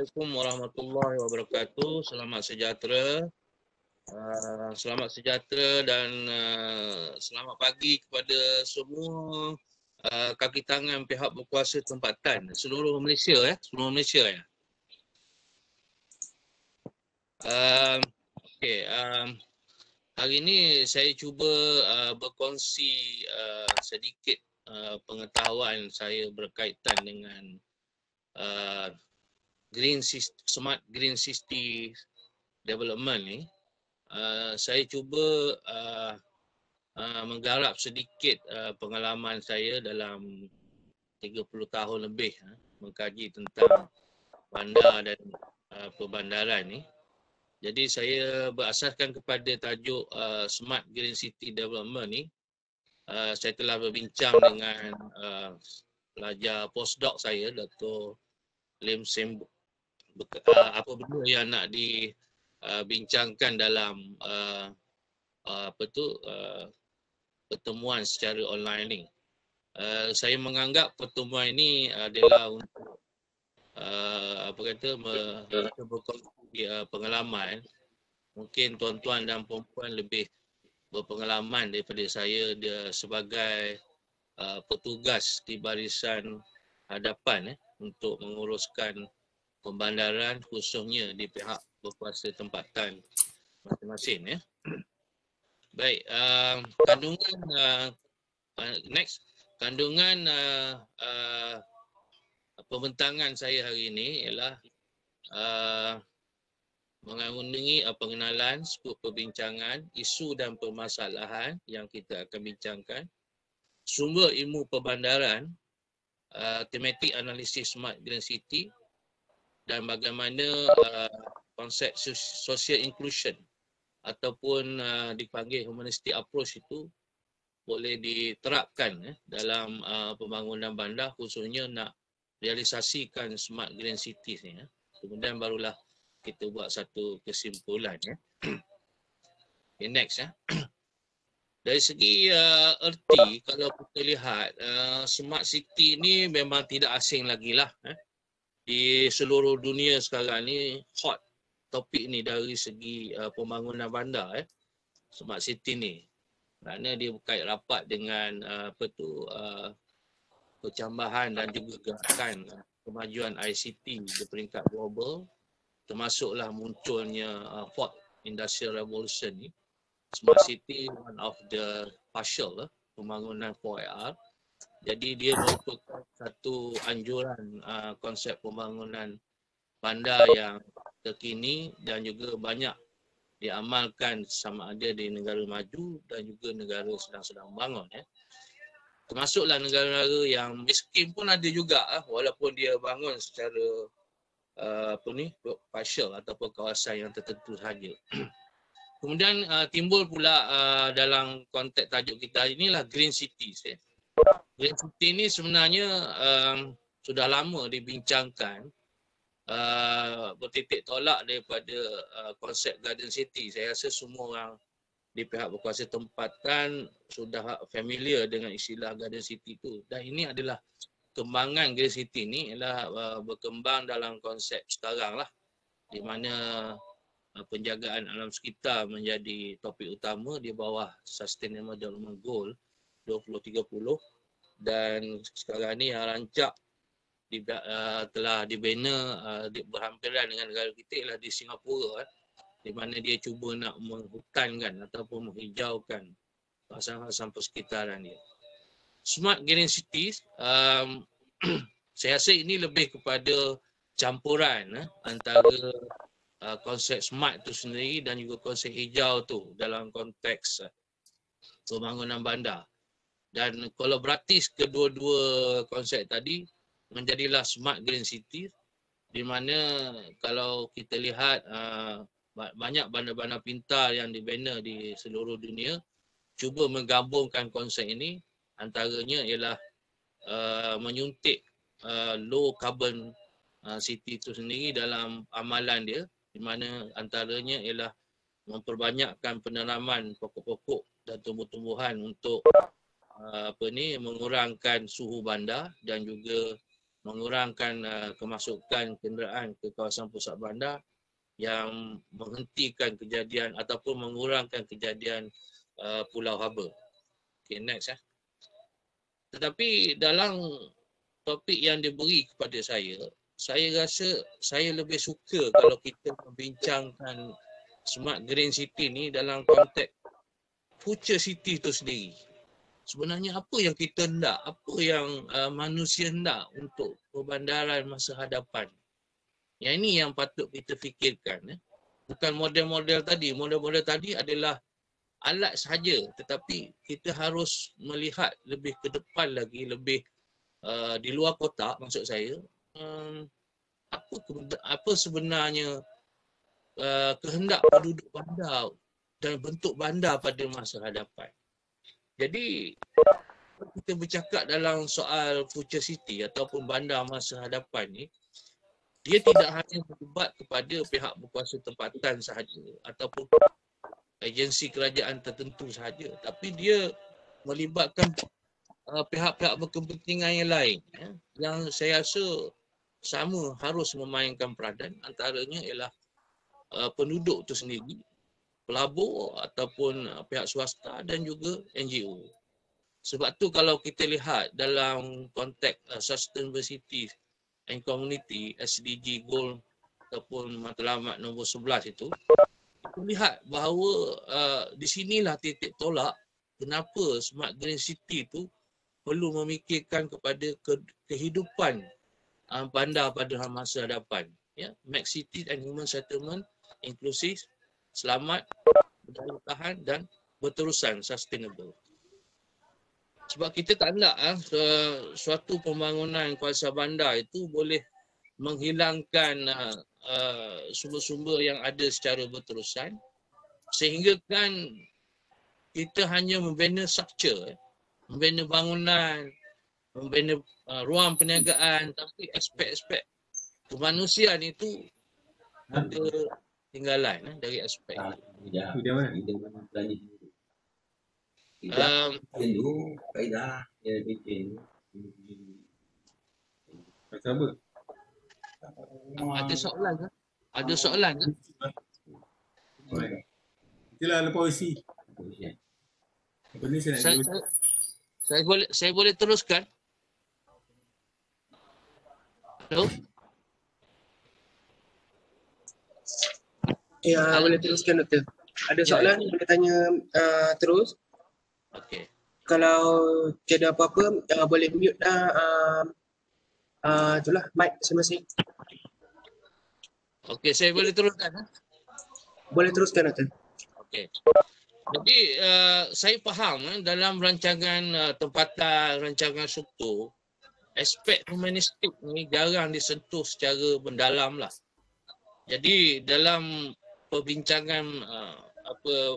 Assalamualaikum warahmatullahi wabarakatuh. Selamat sejahtera dan selamat pagi kepada semua kaki tangan pihak berkuasa tempatan seluruh Malaysia seluruh Malaysia ya. Hari ini saya cuba berkongsi sedikit pengetahuan saya berkaitan dengan Smart Green City Development ni. Saya cuba menggarap sedikit pengalaman saya dalam 30 tahun lebih mengkaji tentang bandar dan perbandaran ni. Jadi saya berasaskan kepada tajuk Smart Green City Development ni. Saya telah berbincang dengan pelajar postdoc saya, Dr. Lim Sembo, apa benda yang nak dibincangkan dalam pertemuan secara online ni. Saya menganggap pertemuan ini adalah untuk berkongsi pengalaman. Mungkin tuan-tuan dan puan-puan lebih berpengalaman daripada saya dia sebagai petugas di barisan hadapan untuk menguruskan pembandaran khususnya di pihak berkuasa tempatan masing-masing . Baik, kandungan pembentangan saya hari ini ialah mengandungi pengenalan, skop perbincangan, isu dan permasalahan yang kita akan bincangkan, sumber ilmu perbandaran, tematik analisis Smart Green City, dan bagaimana konsep social inclusion ataupun dipanggil humanistic approach itu boleh diterapkan dalam pembangunan bandar, khususnya nak realisasikan Smart Green Cities ni. Kemudian barulah kita buat satu kesimpulan . Okay, next . Dari segi erti, kalau kita lihat Smart City ni memang tidak asing lagi lah. Di seluruh dunia sekarang ni hot topik ni dari segi pembangunan bandar Smart City ni. Kerana dia berkait rapat dengan percambahan dan juga gerakan kemajuan ICT di peringkat global, termasuklah munculnya Fourth Industrial Revolution ni. Smart City one of the partial pembangunan 4AR. Jadi dia merupakan satu anjuran konsep pembangunan bandar yang terkini dan juga banyak diamalkan sama ada di negara maju dan juga negara sedang membangun . Termasuklah negara-negara yang miskin pun ada juga walaupun dia bangun secara partial ataupun kawasan yang tertentu sahaja. Kemudian timbul pula dalam konteks tajuk kita hari inilah Green Cities . Green City ni sebenarnya sudah lama dibincangkan, bertitik tolak daripada konsep Garden City. Saya rasa semua orang di pihak berkuasa tempatan sudah familiar dengan istilah Garden City itu. Dan ini adalah kembangan Green City ni adalah berkembang dalam konsep sekarang lah, di mana penjagaan alam sekitar menjadi topik utama di bawah Sustainable Development Goal 2030. Dan sekarang ni yang rancak telah dibina berhampiran dengan negara kita ialah di Singapura, di mana dia cuba nak menghutankan ataupun menghijaukan kawasan-kawasan persekitaran dia. Smart Green Cities, saya rasa ini lebih kepada campuran antara konsep smart itu sendiri dan juga konsep hijau tu dalam konteks pembangunan bandar. Dan kolaboratif kedua-dua konsep tadi menjadilah Smart Green City, di mana kalau kita lihat banyak bandar-bandar pintar yang dibina di seluruh dunia cuba menggabungkan konsep ini, antaranya ialah menyuntik low carbon city itu sendiri dalam amalan dia, di mana antaranya ialah memperbanyakkan penanaman pokok-pokok dan tumbuh-tumbuhan untuk mengurangkan suhu bandar dan juga mengurangkan kemasukan kenderaan ke kawasan pusat bandar, yang menghentikan kejadian ataupun mengurangkan kejadian pulau haba. Okay, next ya. Tetapi dalam topik yang diberi kepada saya rasa saya lebih suka kalau kita membincangkan Smart Green City ni dalam konteks future city itu sendiri. Sebenarnya apa yang kita hendak, apa yang manusia hendak untuk perbandaran masa hadapan. Yang ini yang patut kita fikirkan. Bukan model-model tadi. Model-model tadi adalah alat sahaja, tetapi kita harus melihat lebih ke depan lagi, lebih di luar kotak maksud saya. Apa sebenarnya kehendak penduduk bandar dan bentuk bandar pada masa hadapan. Jadi kita bercakap dalam soal future city ataupun bandar masa hadapan ni, dia tidak hanya berdebat kepada pihak berkuasa tempatan sahaja ataupun agensi kerajaan tertentu sahaja, tapi dia melibatkan pihak-pihak berkepentingan yang lain, yang saya rasa sama harus memainkan peranan. Antaranya ialah penduduk itu sendiri, pelabur ataupun pihak swasta dan juga NGO. Sebab tu kalau kita lihat dalam konteks Sustainable City and Community SDG Goal ataupun matlamat nombor 11 itu, kita lihat bahawa di sinilah titik tolak kenapa Smart Green City itu perlu memikirkan kepada kehidupan bandar pada masa hadapan. Ya, Make City and Human Settlement inklusif, selamat, berdaya tahan dan berterusan, sustainable. Sebab kita tak nak suatu pembangunan kawasan bandar itu boleh menghilangkan sumber-sumber yang ada secara berterusan, sehingga kan kita hanya membina structure, membina bangunan, membina ruang perniagaan, tapi aspek-aspek kemanusiaan itu ada tinggalan dari aspek itu. Ada soalan ke? Ada soalan ke? Itulah polisi. Saya boleh teruskan? Hello? Ya, boleh teruskan Doktor. Ada soalan boleh tanya terus. Okey. Kalau tiada apa-apa boleh mute itulah mic masing-masing. Okey, saya boleh teruskan? Boleh teruskan Doktor. Okey. Jadi saya faham dalam rancangan tempatan, rancangan struktur, aspek humanistik ni jarang disentuh secara mendalam lah. Jadi dalam perbincangan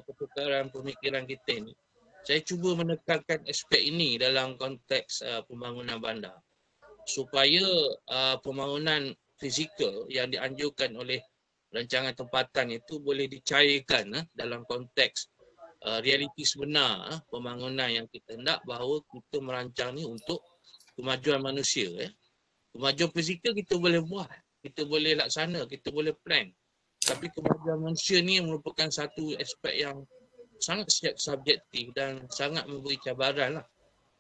pertukaran pemikiran kita ni, saya cuba menekankan aspek ini dalam konteks pembangunan bandar, supaya pembangunan fizikal yang dianjurkan oleh rancangan tempatan itu boleh dicairkan dalam konteks realiti sebenar pembangunan yang kita hendak, bahawa kita merancang ni untuk kemajuan manusia. Kemajuan fizikal kita boleh buat, kita boleh laksana, kita boleh plan. Tapi kemajuan manusia ni merupakan satu aspek yang sangat subjektif dan sangat memberi cabaran lah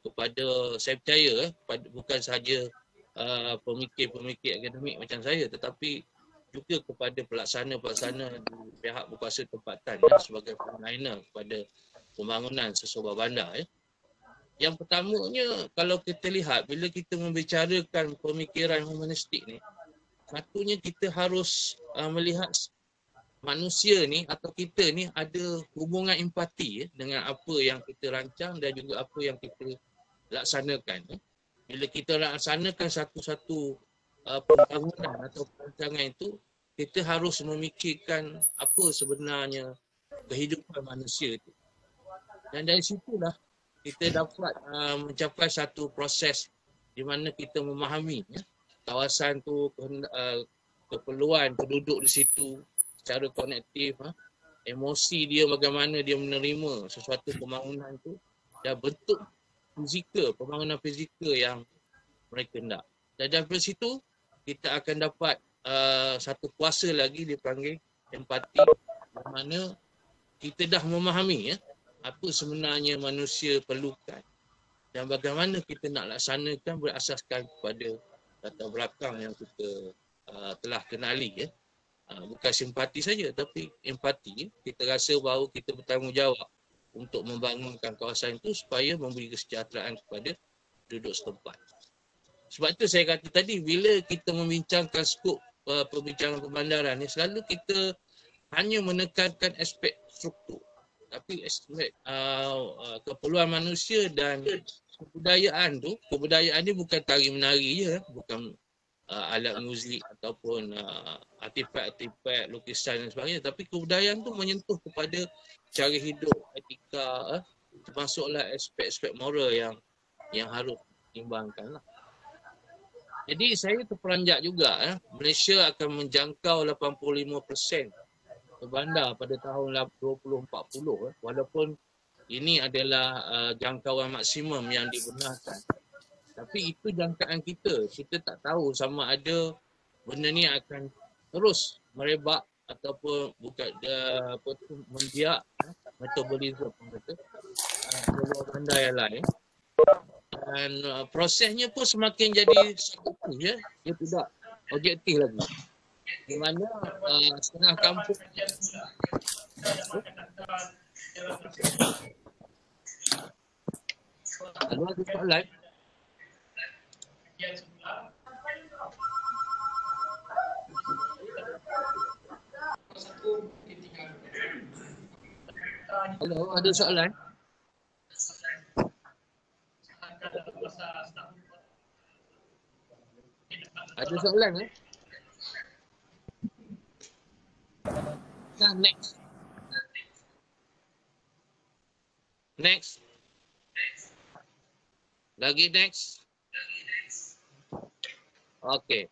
kepada, saya percaya, bukan sahaja pemikir-pemikir akademik macam saya, tetapi juga kepada pelaksana-pelaksana di pihak berkuasa tempatan sebagai frontliner kepada pembangunan sesebuah bandar. Yang pertamanya, kalau kita lihat, bila kita membicarakan pemikiran humanistik ni, satunya kita harus melihat manusia ni atau kita ni ada hubungan empati dengan apa yang kita rancang dan juga apa yang kita laksanakan. Bila kita laksanakan satu-satu pembangunan atau perancangan itu, kita harus memikirkan apa sebenarnya kehidupan manusia itu. Dan dari situlah kita dapat mencapai satu proses di mana kita memahami kawasan tu, keperluan penduduk di situ secara konektif, emosi dia bagaimana dia menerima sesuatu pembangunan tu, dan bentuk fizikal, pembangunan fizikal yang mereka nak. Dan daripada situ kita akan dapat satu kuasa lagi dipanggil empati, di mana kita dah memahami apa sebenarnya manusia perlukan dan bagaimana kita nak laksanakan berasaskan kepada latar belakang yang kita telah kenali. Bukan simpati saja tapi empati. Kita rasa bahawa kita bertanggungjawab untuk membangunkan kawasan itu supaya memberi kesejahteraan kepada penduduk setempat. Sebab itu saya kata tadi, bila kita membincangkan skop perbincangan perbandaran ni, selalu kita hanya menekankan aspek struktur, tapi aspek keperluan manusia dan kebudayaan tu, kebudayaan ni bukan tari menari je, bukan alat muzik ataupun artifak-artifak lukisan dan sebagainya, tapi kebudayaan tu menyentuh kepada cara hidup, etika, termasuklah aspek-aspek moral yang harus ditimbangkan lah. Jadi saya terperanjat juga Malaysia akan menjangkau 85% berbandar pada tahun 2040 walaupun ini adalah jangkauan maksimum yang dibenarkan. Tapi itu jangkaan kita. Kita tak tahu sama ada benda ni akan terus merebak ataupun bukan membiak metabolisme mereka keluar bandar yang lain. Dan prosesnya pun semakin jadi subjektif dia tidak objektif lagi. Di mana setengah kampung lalu ada soalan. Halo, ada soalan? Ada soalan Nah, next. Next. Lagi next. Okey.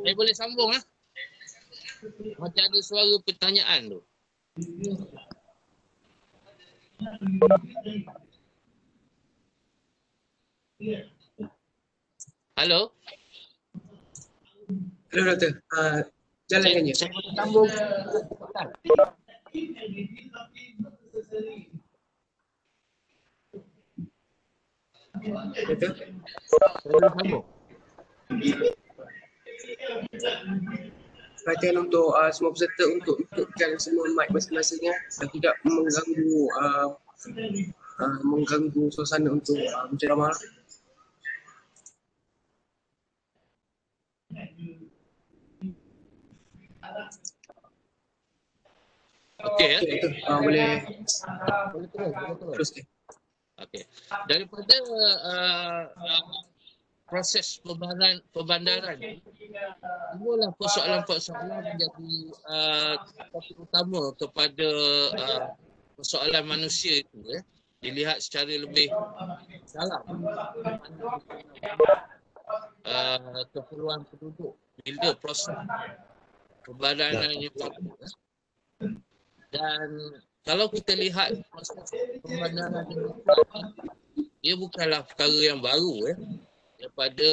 Saya boleh sambung Macam ada suara pertanyaan tu. Halo? Halo Doktor, jalankan je. Saya boleh sambung. Doktor? Saya boleh sambung. Perhatian untuk semua peserta untuk ikutkan semua mic masing-masingnya dan tidak mengganggu suasana untuk menceramah. Okey Boleh terus. Okey. Daripada proses perbandaran semualah persoalan-persoalan menjadi topik utama kepada persoalan manusia itu dilihat secara lebih dalam keperluan penduduk bila proses perbandarannya berlaku. Dan kalau kita lihat proses perbandaran dia bukanlah perkara yang baru daripada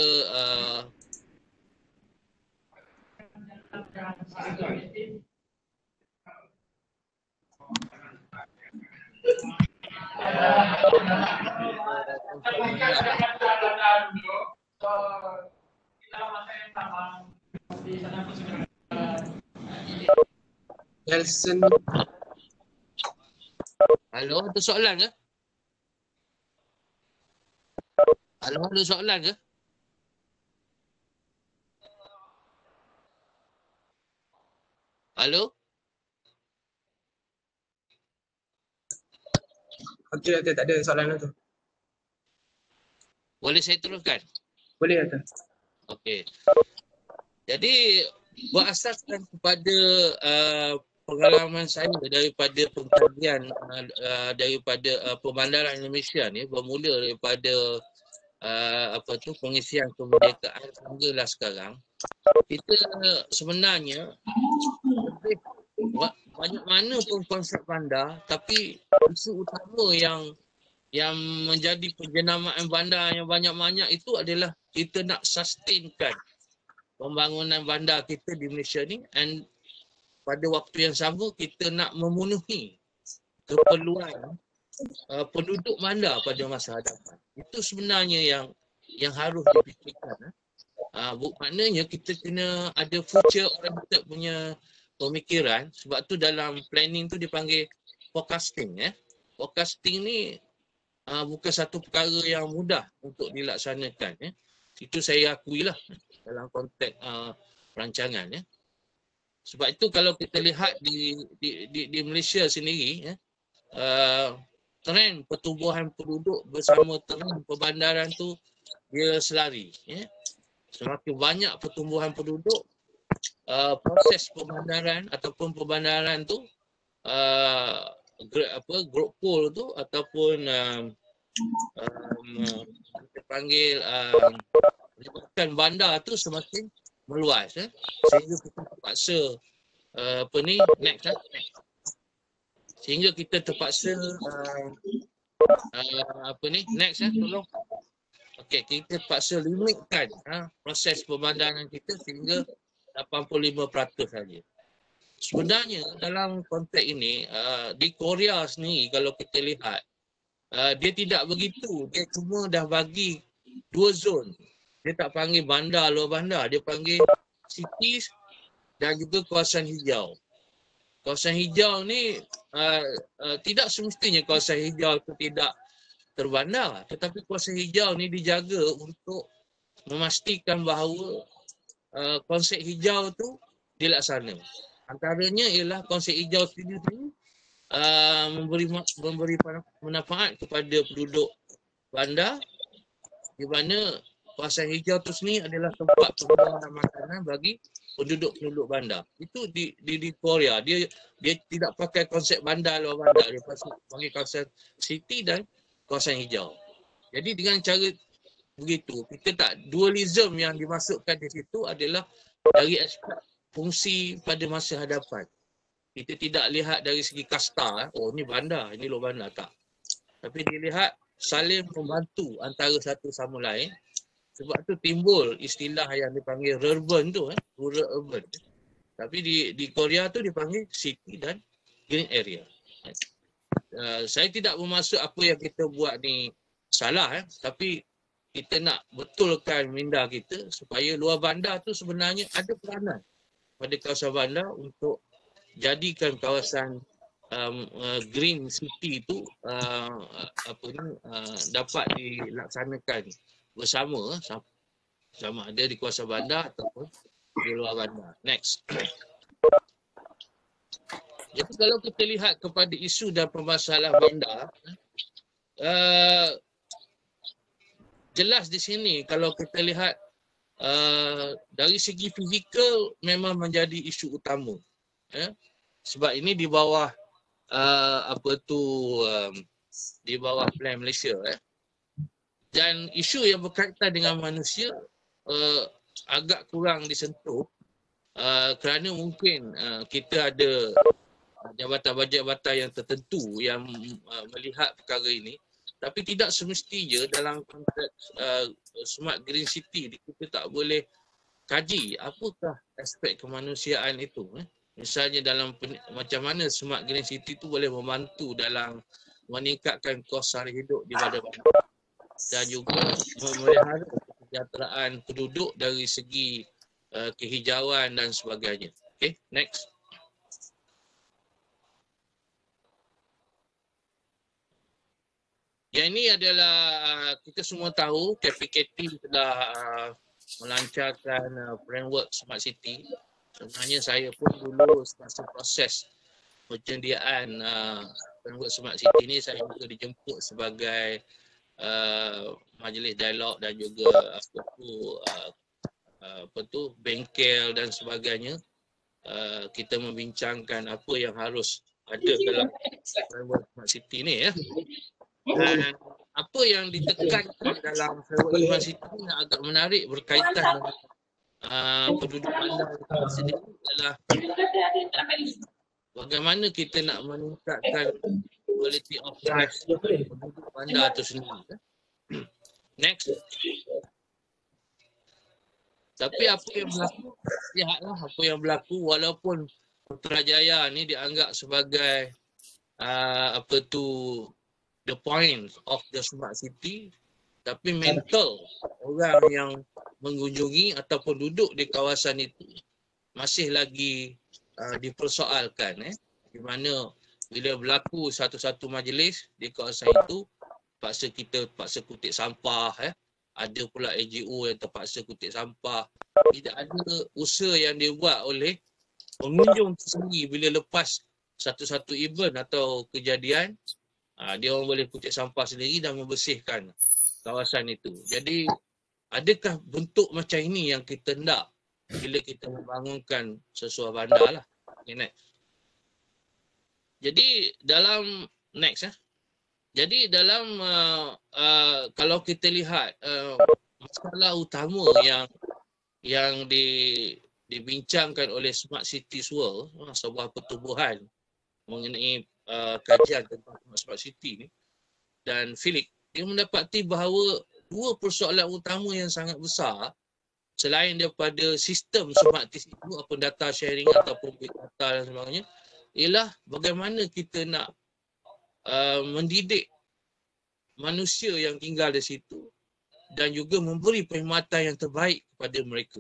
Nelson. Halo, ada soalan ke? Halo, ada soalan ke? Halo? Okey Doktor, tak ada soalan Doktor. Boleh saya teruskan? Boleh Doktor. Okey. Jadi berasaskan kepada pengalaman saya daripada pengkajian daripada perbandaran Indonesia ni bermula daripada pengisian kemerdekaan sehinggalah sekarang, kita sebenarnya lebih banyak mana pun konsep bandar, tapi isu utama yang yang menjadi penjenamaan bandar yang banyak-banyak itu adalah kita nak sustainkan pembangunan bandar kita di Malaysia ni, and pada waktu yang sama kita nak memenuhi keperluan penduduk bandar pada masa hadapan. Itu sebenarnya yang harus dipikirkan. Maknanya kita kena ada future oriented punya pemikiran, sebab tu dalam planning tu dipanggil forecasting. Forecasting ni bukan satu perkara yang mudah untuk dilaksanakan. Itu saya akui lah dalam konteks perancangan. Sebab itu kalau kita lihat di Malaysia sendiri, trend pertumbuhan penduduk bersama trend perbandaran tu dia selari. Semakin banyak pertumbuhan penduduk, proses perbandaran ataupun perbandaran tu growth pool tu ataupun kita panggil libatkan bandar tu semakin meluas, sehingga kita terpaksa next. Sehingga kita terpaksa next tolong. Okey, kita terpaksa limitkan proses perbandaran kita sehingga 85% saja. Sebenarnya dalam konteks ini di Korea sendiri kalau kita lihat, dia tidak begitu. Dia cuma dah bagi 2 zon. Dia tak panggil bandar, luar bandar. Dia panggil cities dan juga kawasan hijau. Kawasan hijau ni tidak semestinya kawasan hijau itu tidak terbandar. Tetapi kawasan hijau ni dijaga untuk memastikan bahawa konsep hijau tu dilaksana. Antaranya ialah konsep hijau sendiri memberi manfaat kepada penduduk bandar, di mana kawasan hijau tu sendiri adalah tempat pengeluaran makanan bagi penduduk-penduduk bandar. Itu di Korea. Dia tidak pakai konsep bandar luar bandar. Dia pakai kawasan city dan kawasan hijau. Jadi dengan cara begitu, kita tak, dualism yang dimasukkan di situ adalah dari aspek fungsi pada masa hadapan. Kita tidak lihat dari segi kasta, oh ni bandar, ini luar bandar, tak. Tapi dilihat saling membantu antara satu sama lain. Sebab tu timbul istilah yang dipanggil urban tu, rural urban. Tapi di Korea tu dipanggil city dan green area. Saya tidak bermaksud apa yang kita buat ni salah, tapi kita nak betulkan minda kita supaya luar bandar tu sebenarnya ada peranan pada kawasan bandar untuk jadikan kawasan green city tu dapat dilaksanakan bersama, sama ada di kawasan bandar ataupun di luar bandar. Next. Jadi kalau kita lihat kepada isu dan permasalahan bandar, jelas di sini kalau kita lihat dari segi fizikal memang menjadi isu utama. Sebab ini di bawah di bawah Plan Malaysia. Dan isu yang berkaitan dengan manusia agak kurang disentuh kerana mungkin kita ada jabatan-jabatan yang tertentu yang melihat perkara ini. Tapi tidak semestinya dalam konteks Smart Green City kita tak boleh kaji apakah aspek kemanusiaan itu. Misalnya dalam macam mana Smart Green City itu boleh membantu dalam meningkatkan kos sara hidup di bandar-bandar dan juga memelihara kesejahteraan penduduk dari segi kehijauan dan sebagainya. Okay, next. Yang ini adalah kita semua tahu KPKT telah melancarkan framework Smart City. Sebenarnya saya pun dulu semasa proses penyediaan framework Smart City ini saya juga dijemput sebagai majlis dialog dan juga bengkel dan sebagainya. Kita membincangkan apa yang harus ada dalam framework Smart City ni Dan apa yang ditekankan dalam framework Smart City yang agak menarik berkaitan dengan penduduk bandar sendiri adalah bagaimana kita nak meningkatkan quality of life penduduk bandar tu sendiri. Next. Tapi apa yang berlaku, lihatlah apa yang berlaku walaupun Putrajaya ni dianggap sebagai apa tu the point of the smart city, tapi mental orang yang mengunjungi ataupun duduk di kawasan itu masih lagi dipersoalkan di mana bila berlaku satu-satu majlis di kawasan itu paksa kutip sampah ada pula NGO yang terpaksa kutip sampah. Tidak ada usaha yang dibuat oleh pengunjung tersendiri bila lepas satu-satu event atau kejadian, dia orang boleh kutip sampah sendiri dan membersihkan kawasan itu. Jadi adakah bentuk macam ini yang kita nak bila kita membangunkan sesuatu bandar lah. Okay, next. Jadi dalam jadi dalam kalau kita lihat masalah utama yang dibincangkan oleh Smart Cities World, sebuah pertubuhan mengenai kajian tentang Smart City ni, dan Philip, dia mendapati bahawa dua persoalan utama yang sangat besar selain daripada sistem Smart City itu, apa data sharing ataupun big data dan sebagainya, ialah bagaimana kita nak mendidik manusia yang tinggal di situ dan juga memberi perkhidmatan yang terbaik kepada mereka.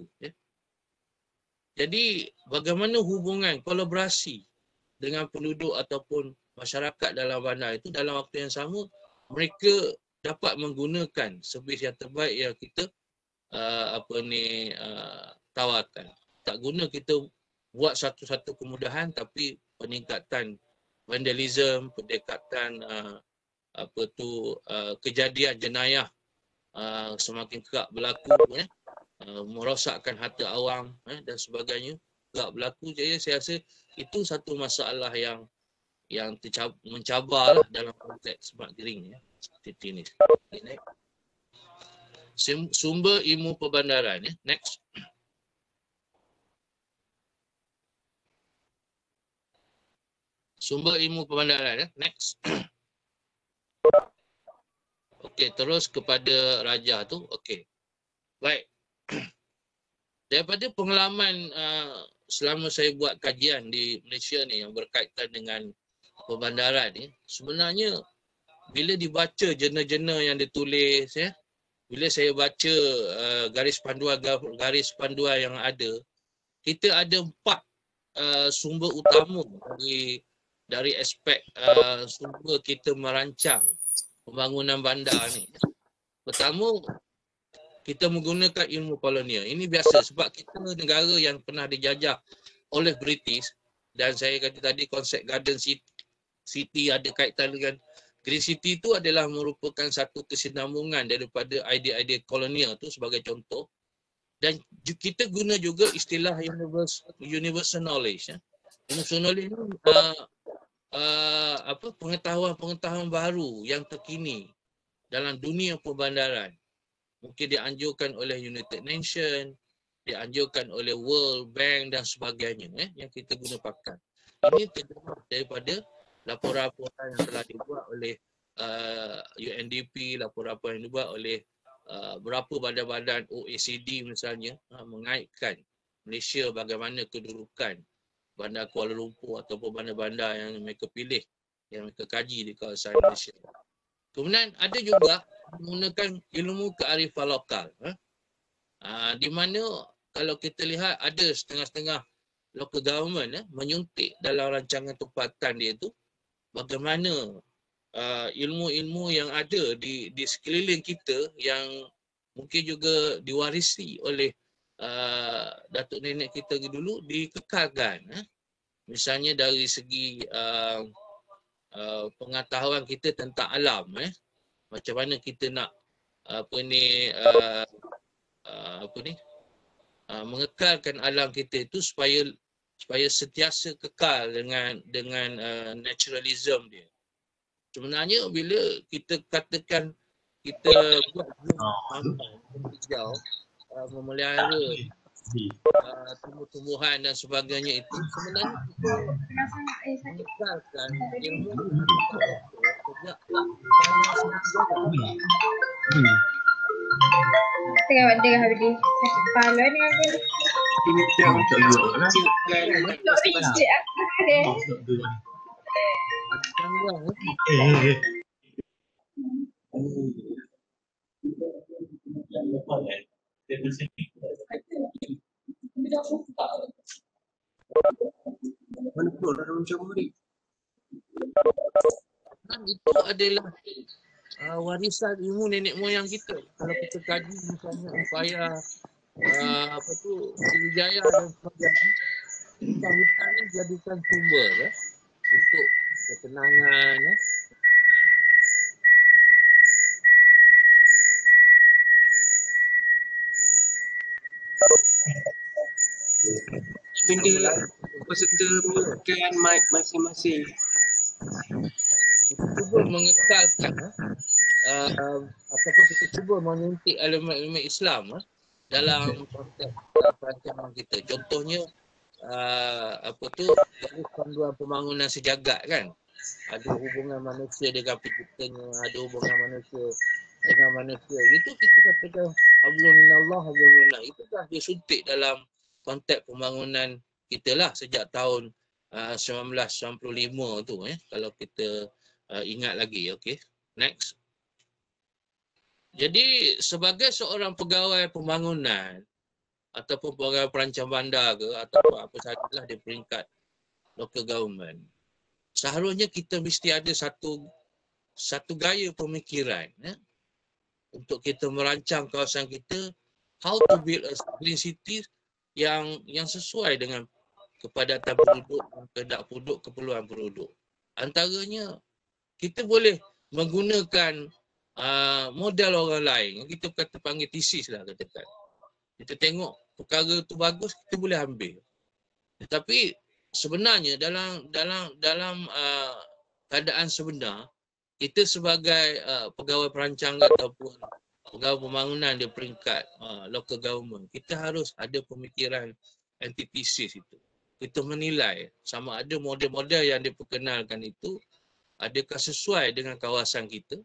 Jadi bagaimana hubungan kolaborasi dengan penduduk ataupun masyarakat dalam bandar itu, dalam waktu yang sama mereka dapat menggunakan servis yang terbaik yang kita tawarkan. Tak guna kita buat satu-satu kemudahan, tapi peningkatan vandalism, pendekatan kejadian jenayah semakin kerap berlaku, merosakkan harta awam dan sebagainya kerap berlaku. Jadi saya rasa itu satu masalah yang mencabar dalam konteks smart green city ni. Okay, sumber ilmu perbandaran next. Sumber ilmu perbandaran next. Okey, terus kepada Raja tu. Okey. Baik. Daripada pengalaman selama saya buat kajian di Malaysia ni yang berkaitan dengan perbandaran ni, sebenarnya bila dibaca jurnal-jurnal yang ditulis bila saya baca garis panduan yang ada, kita ada 4 sumber utama dari aspek sumber kita merancang pembangunan bandar ni. Pertama, kita menggunakan ilmu kolonial. Ini biasa sebab kita negara yang pernah dijajah oleh British, dan saya kata tadi konsep Garden City ada kaitan dengan Green City. Itu adalah merupakan satu kesinambungan daripada idea-idea kolonial tu sebagai contoh. Dan kita guna juga istilah universal knowledge. Universal knowledge ni pengetahuan baru yang terkini dalam dunia perbandaran. Mungkin dianjurkan oleh United Nations, dianjurkan oleh World Bank dan sebagainya yang kita guna pakai. Ini terjemah daripada laporan-laporan yang telah dibuat oleh UNDP, laporan-laporan yang dibuat oleh beberapa badan-badan OECD misalnya, mengaitkan Malaysia bagaimana kedudukan bandar Kuala Lumpur ataupun bandar-bandar yang mereka pilih, yang mereka kaji di kawasan Malaysia. Kemudian ada juga menggunakan ilmu kearifan lokal. Di mana kalau kita lihat ada setengah-setengah local government menyuntik dalam rancangan tempatan dia itu bagaimana ilmu-ilmu yang ada di sekeliling kita yang mungkin juga diwarisi oleh datuk nenek kita dulu dikekalkan. Misalnya dari segi pengetahuan kita tentang alam, macam mana kita nak mengekalkan alam kita itu supaya sentiasa kekal dengan naturalism dia. Sebenarnya bila kita katakan kita buat hijau, memelihara tumbuh-tumbuhan dan sebagainya itu, sebenarnya kita mengekalkan ilmu sejak tahun 1993. Tengah buat dia habis ni. Sakit kepala ni aku ni. Ini dia untuk siapkan Tak pijak aku deh. Ada gangguan ke? mana pula dalam macam ni. Kan itu adalah warisan ilmu nenek moyang kita. Kalau kita kaji misalnya upaya Sriwijaya dan sebagainya, hutan ni jadikan sumber untuk ketenangan Benda peserta menggunakan mic masing-masing. kita cuba mengekalkan ataupun kita cuba menyuntik elemen-elemen Islam dalam konteks perancangan kita. Contohnya garis panduan pembangunan sejagat kan. Ada hubungan manusia dengan penciptanya, ada hubungan manusia dengan manusia. Itu kita katakan hablum minallah, hablum minallah. Itu dah disuntik dalam konteks pembangunan kita lah sejak tahun 1995 tu kalau kita ingat lagi. Okay, next. Jadi sebagai seorang pegawai pembangunan ataupun pegawai perancang bandar ke ataupun apa sahajalah di peringkat local government, seharusnya kita mesti ada satu gaya pemikiran untuk kita merancang kawasan kita, how to build a green city yang sesuai dengan kepadatan penduduk, kehendak penduduk, keperluan penduduk. Antaranya kita boleh menggunakan model orang lain yang kita kata panggil thesis lah katakan. Kita tengok perkara tu bagus, kita boleh ambil. Tetapi sebenarnya dalam keadaan sebenar, kita sebagai pegawai perancang ataupun pegawai pembangunan di peringkat local government, kita harus ada pemikiran antithesis itu. Kita menilai sama ada model-model yang diperkenalkan itu adakah sesuai dengan kawasan kita.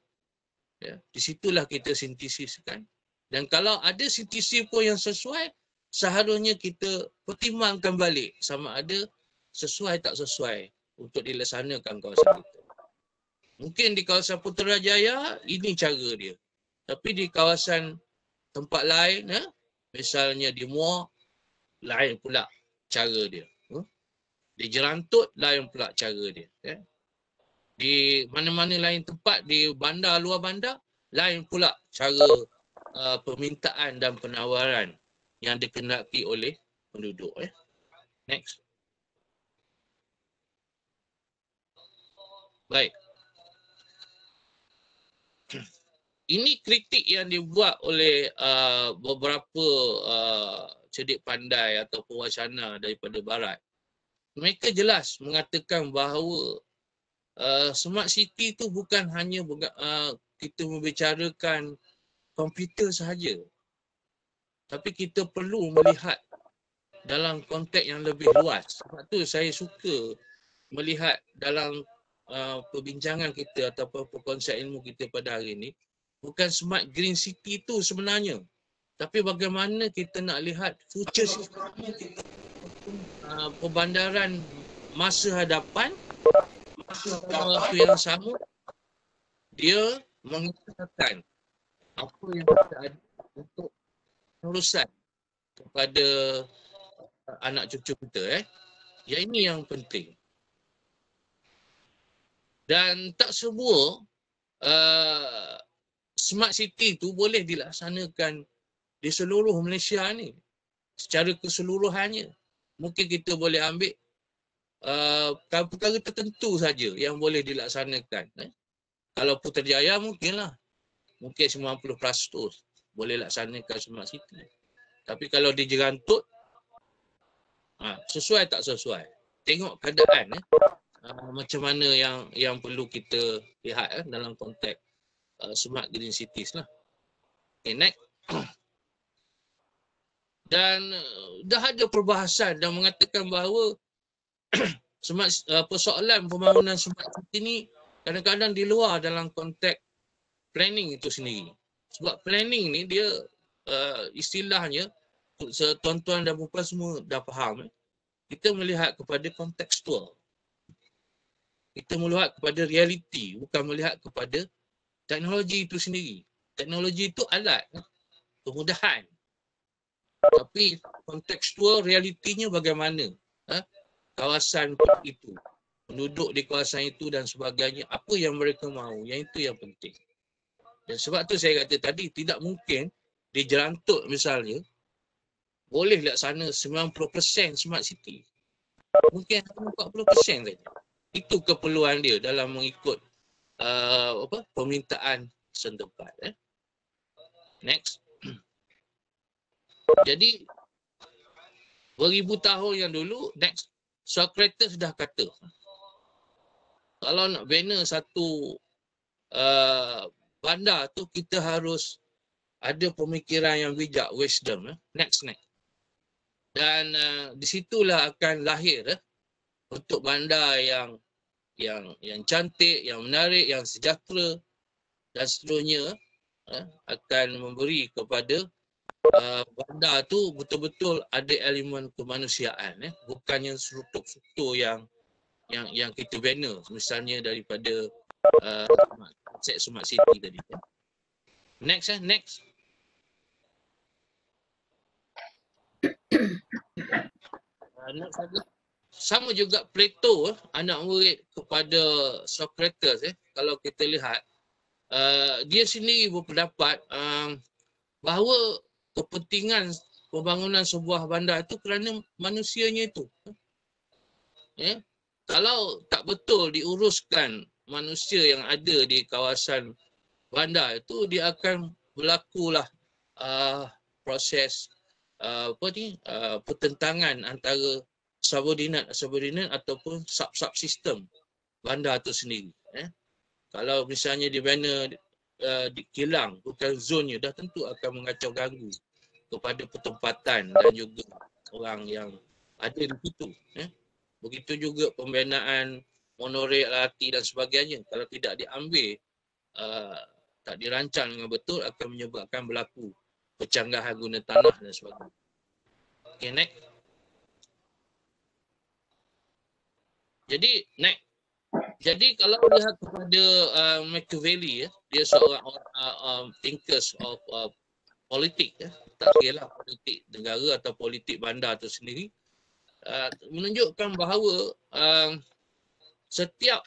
Ya, di situlah kita sintesiskan. Dan kalau ada sintesis pun yang sesuai, seharusnya kita pertimbangkan balik sama ada sesuai tak sesuai untuk dilaksanakan kawasan kita. Mungkin di kawasan Putrajaya ini cara dia. Tapi di kawasan tempat lain, misalnya di Muar, lain pula cara dia. Di Jerantut, lain pula cara dia. Di mana-mana lain tempat, di bandar, luar bandar, lain pula cara permintaan dan penawaran yang dikehendaki oleh penduduk. Next. Baik. Ini kritik yang dibuat oleh beberapa cerdik pandai atau wacana daripada barat. Mereka jelas mengatakan bahawa smart city itu bukan hanya kita membicarakan komputer sahaja. Tapi kita perlu melihat dalam konteks yang lebih luas. Sebab tu saya suka melihat dalam perbincangan kita ataupun konsep ilmu kita pada hari ini, bukan smart green city itu sebenarnya. Tapi bagaimana kita nak lihat future system kita, perbandaran masa hadapan, waktu yang sama, dia mengusahakan apa yang kita ada untuk urusan kepada anak cucu kita. Yang ini yang penting. Dan tak semua smart city tu boleh dilaksanakan di seluruh Malaysia ni secara keseluruhannya. Mungkin kita boleh ambil perkara tertentu saja yang boleh dilaksanakan. Kalau Putrajaya mungkinlah. Mungkin 90% boleh laksanakan smart city. Tapi kalau di Jerantut, sesuai tak sesuai. Tengok keadaan macam mana yang perlu kita lihat dalam konteks smart green cities lah. Okay, next. Dan dah ada perbahasan dan mengatakan bahawa persoalan pembangunan smart city ni kadang-kadang di luar dalam konteks planning itu sendiri. Sebab planning ni dia istilahnya, tuan-tuan dan puan semua dah faham. Kita melihat kepada kontekstual. Kita melihat kepada realiti, bukan melihat kepada teknologi itu sendiri. Teknologi itu alat, kemudahan. Tapi kontekstual realitinya bagaimana? Kawasan itu, penduduk di kawasan itu dan sebagainya, apa yang mereka mahu, yang itu yang penting. Dan sebab tu saya kata tadi, tidak mungkin di Jerantuk misalnya, boleh laksana 90% smart city. Mungkin 40% saja. Itu keperluan dia dalam mengikut permintaan setempat. Next. Jadi beribu tahun yang dulu, next, Socrates dah kata, kalau nak bina satu bandar tu, kita harus ada pemikiran yang bijak, wisdom. Next. Dan di situlah akan lahir untuk bandar yang cantik, yang menarik, yang sejahtera dan seterusnya, akan memberi kepada bandar tu betul-betul ada elemen kemanusiaan, bukannya struktur yang kita bina, misalnya daripada konsep smart city tadi. Next. Next lagi. Sama juga Plato, anak murid kepada Socrates, kalau kita lihat, dia sendiri berpendapat bahawa kepentingan pembangunan sebuah bandar itu kerana manusianya itu. Kalau tak betul diuruskan manusia yang ada di kawasan bandar itu, dia akan berlakulah proses pertentangan antara subordinat ataupun sub-sistem bandar itu sendiri. Kalau misalnya dibina di kilang, bukan zonnya, dah tentu akan mengacau ganggu kepada pertempatan dan juga orang yang ada di situ. Begitu juga pembinaan monorail, LRT dan sebagainya. Kalau tidak diambil, tak dirancang dengan betul, akan menyebabkan berlaku pencanggahan guna tanah dan sebagainya. Okay, next. Jadi kalau lihat kepada Machiavelli, dia seorang thinkers of politik, tak kira lah politik negara atau politik bandar itu sendiri, menunjukkan bahawa setiap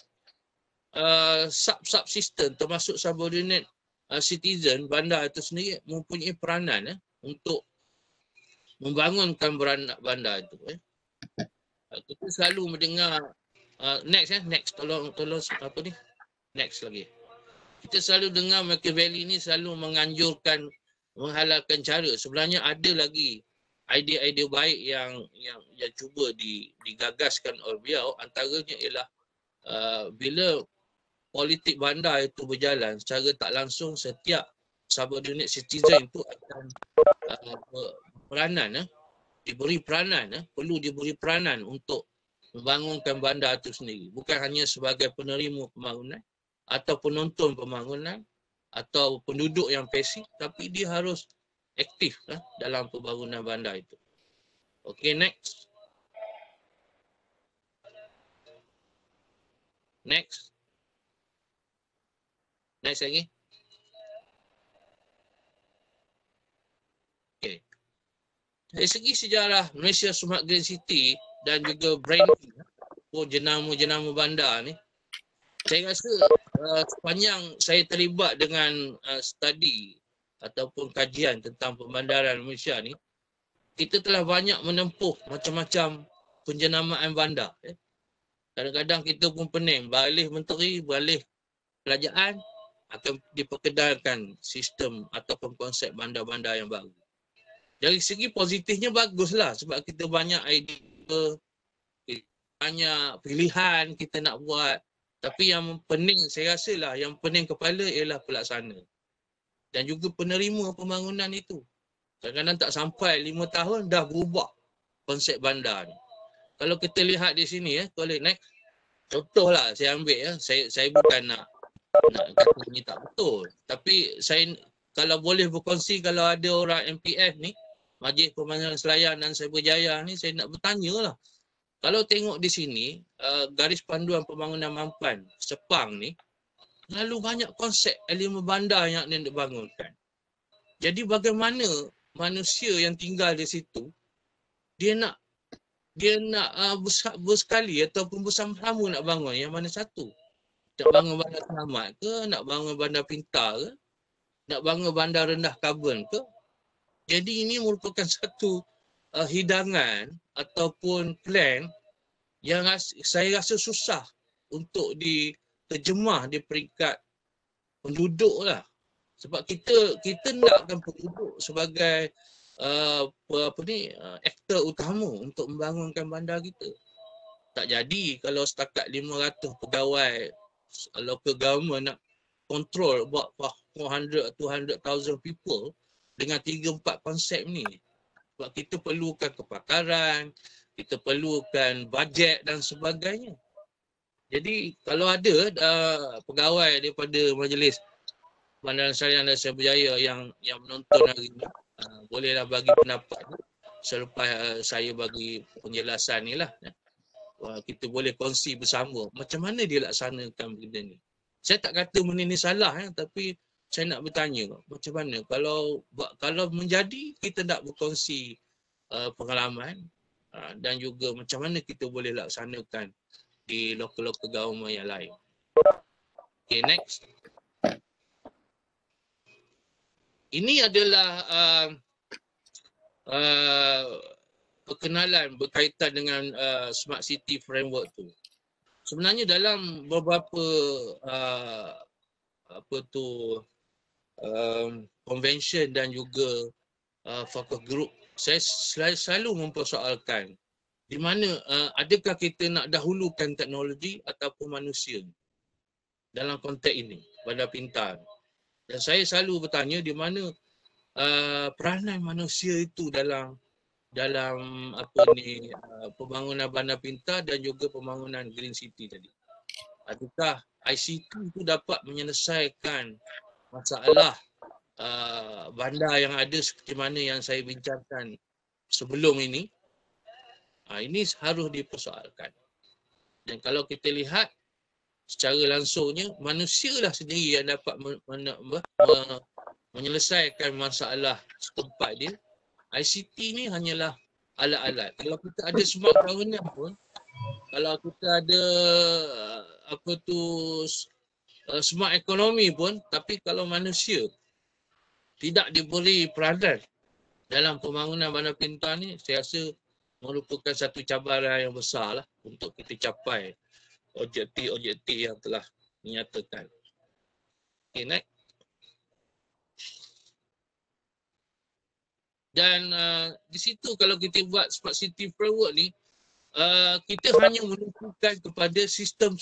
sub-sistem termasuk subordinate citizen bandar itu sendiri mempunyai peranan untuk membangunkan bandar itu. Kita selalu mendengar next tolong apa ni, next lagi. Kita selalu dengar Machiavelli ni selalu menganjurkan menghalalkan cara. Sebenarnya ada lagi idea-idea baik yang cuba digagaskan oleh beliau. Antaranya ialah bila politik bandar itu berjalan secara tak langsung, setiap subordinate citizen itu akan perlu diberi peranan untuk membangunkan bandar itu sendiri. Bukan hanya sebagai penerima pembangunan atau penonton pembangunan atau penduduk yang pasif, tapi dia harus aktif dalam pembangunan bandar itu. Okay, next. Next lagi. Okay. Dari segi sejarah Malaysia Smart Green City dan juga branding jenama-jenama bandar ni, saya rasa sepanjang saya terlibat dengan studi ataupun kajian tentang pembandaran Malaysia ni, kita telah banyak menempuh macam-macam penjenamaan bandar. Kadang-kadang kita pun pening, beralih menteri, beralih kerajaan, akan diperkenalkan sistem ataupun konsep bandar-bandar yang baru. Dari segi positifnya baguslah, sebab kita banyak idea, banyak pilihan kita nak buat. Tapi yang pening, saya rasa lah, yang pening kepala ialah pelaksana. Dan juga penerima pembangunan itu. Kadang-kadang tak sampai 5 tahun dah berubah konsep bandar ni. Kalau kita lihat di sini, boleh next. contohlah saya ambil ya, saya bukan nak kata ni tak betul, tapi saya kalau boleh berkongsi, kalau ada orang MPF ni, Majlis Permandangan Selayar dan Cyberjaya ni, saya nak bertanya lah. Kalau tengok di sini, garis panduan pembangunan Mampan Sepang ni, lalu banyak konsep elemen bandar yang dibangunkan. Jadi bagaimana manusia yang tinggal di situ, dia nak bersekali ataupun bersama-sama nak bangun yang mana satu? Nak bangun bandar selamat ke, nak bangun bandar pintar ke, nak bangun bandar rendah karbon ke? Jadi ini merupakan satu hidangan ataupun plan yang saya rasa susah untuk diterjemah di peringkat penduduk lah. Sebab kita nakkan penduduk sebagai aktor utama untuk membangunkan bandar kita. Tak jadi kalau setakat 500 pegawai local government nak control about 400-200,000 people dengan 3-4 konsep ni. Sebab kita perlukan kepakaran, kita perlukan bajet dan sebagainya. Jadi kalau ada pegawai daripada Majlis Bandaran Syariah dan Cyberjaya yang menonton hari ini, bolehlah bagi pendapat selepas saya bagi penjelasan ni lah. Kita boleh kongsi bersama macam mana dia laksanakan benda ni. Saya tak kata benda ni salah, tapi saya nak bertanya macam mana kalau menjadi kita nak berkongsi pengalaman dan juga macam mana kita boleh laksanakan di lokal-lokal government yang lain. Okay, next. Ini adalah perkenalan berkaitan dengan Smart City Framework tu. Sebenarnya dalam beberapa convention dan juga fokus group, saya selalu mempersoalkan di mana adakah kita nak dahulukan teknologi ataupun manusia dalam konteks ini, bandar pintar. Dan saya selalu bertanya di mana peranan manusia itu dalam pembangunan bandar pintar dan juga pembangunan green city tadi. Adakah ICT itu dapat menyelesaikan masalah bandar yang ada seperti mana yang saya bincangkan sebelum ini? Ini harus dipersoalkan. Dan kalau kita lihat secara langsungnya, manusialah sendiri yang dapat menyelesaikan masalah setempat dia. ICT ni hanyalah alat-alat. Kalau kita ada smart governance pun, kalau kita ada smart ekonomi pun, tapi kalau manusia tidak diberi peranan dalam pembangunan bandar pintar ni, saya rasa merupakan satu cabaran yang besar lah untuk kita capai objektif-objektif yang telah dinyatakan. Okay, next. Dan di situ kalau kita buat Smart City Framework ni, kita hanya menentukan kepada sistem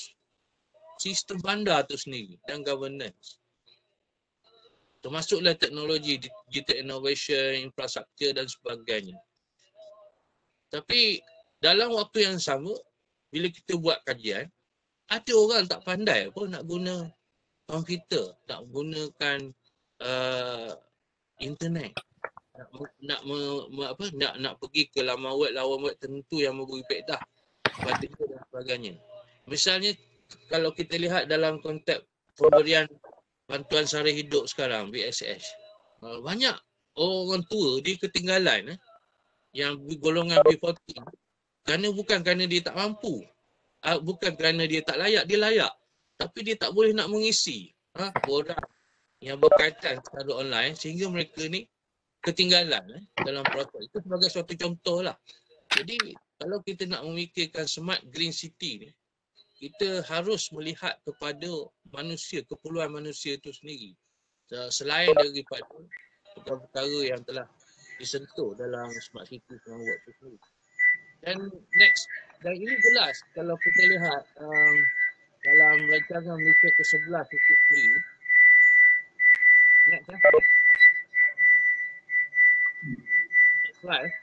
bandar tu sendiri dan governance. Termasuklah teknologi, digital innovation, infrastruktur dan sebagainya. Tapi dalam waktu yang sama, bila kita buat kajian, ada orang tak pandai pun nak guna komputer, nak gunakan internet. Nak pergi ke laman web tertentu yang memberi faedah kepada dia dan sebagainya. Misalnya kalau kita lihat dalam konteks pemberian bantuan sara hidup sekarang, BSS, banyak orang tua dia ketinggalan yang golongan B40 bukan kerana dia tak mampu, bukan kerana dia tak layak, dia layak, tapi dia tak boleh nak mengisi borang yang berkaitan secara online sehingga mereka ni ketinggalan dalam proses. Itu sebagai suatu contoh lah. Jadi kalau kita nak memikirkan smart green city ni, kita harus melihat kepada manusia, keperluan manusia itu sendiri. Selain daripada perkara-perkara yang telah disentuh dalam smart city framework itu sendiri. Dan next, dan ini jelas kalau kita lihat dalam rancangan Malaysia ke-11 itu sendiri. Next, next slide.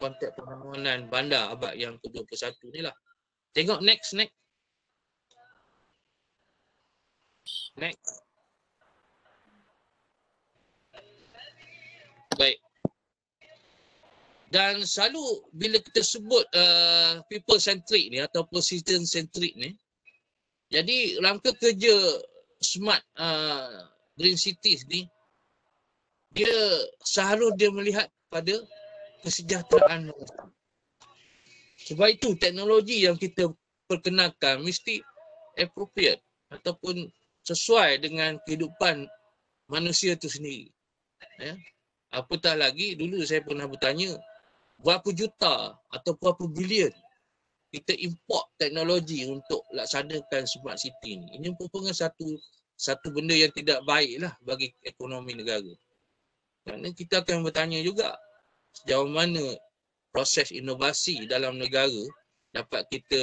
konteks pembangunan bandar abad yang ke-21 ni lah. Tengok next. Baik. Dan selalu bila kita sebut people centric ni ataupun citizen centric ni, jadi rangka kerja smart green cities ni, dia seharusnya dia melihat pada kesejahteraan. Sebab itu teknologi yang kita perkenalkan mesti appropriate ataupun sesuai dengan kehidupan manusia itu sendiri. Ya. Apatah lagi, dulu saya pernah bertanya, berapa juta atau berapa bilion kita import teknologi untuk laksanakan smart city ni. Ini merupakan satu benda yang tidak baik lah bagi ekonomi negara. Kerana kita akan bertanya juga sejauh mana proses inovasi dalam negara dapat kita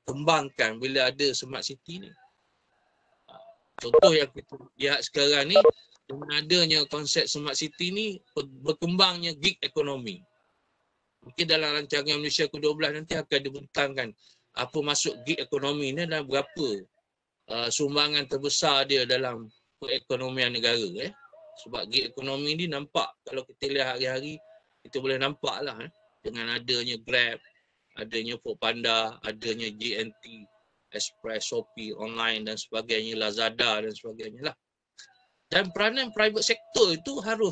kembangkan bila ada smart city ni. Contoh yang kita lihat sekarang ni, dengan adanya konsep smart city ni, berkembangnya gig ekonomi. Mungkin dalam rancangan Malaysia ke-12 nanti akan dibentangkan apa masuk gig ekonomi ni dan berapa sumbangan terbesar dia dalam perekonomian negara. Sebab gig ekonomi ni nampak, kalau kita lihat hari-hari, kita boleh nampak lah dengan adanya Grab, adanya Foodpanda, adanya JNT, Express, Shopee, online dan sebagainya, Lazada dan sebagainya lah. Dan peranan private sector itu harus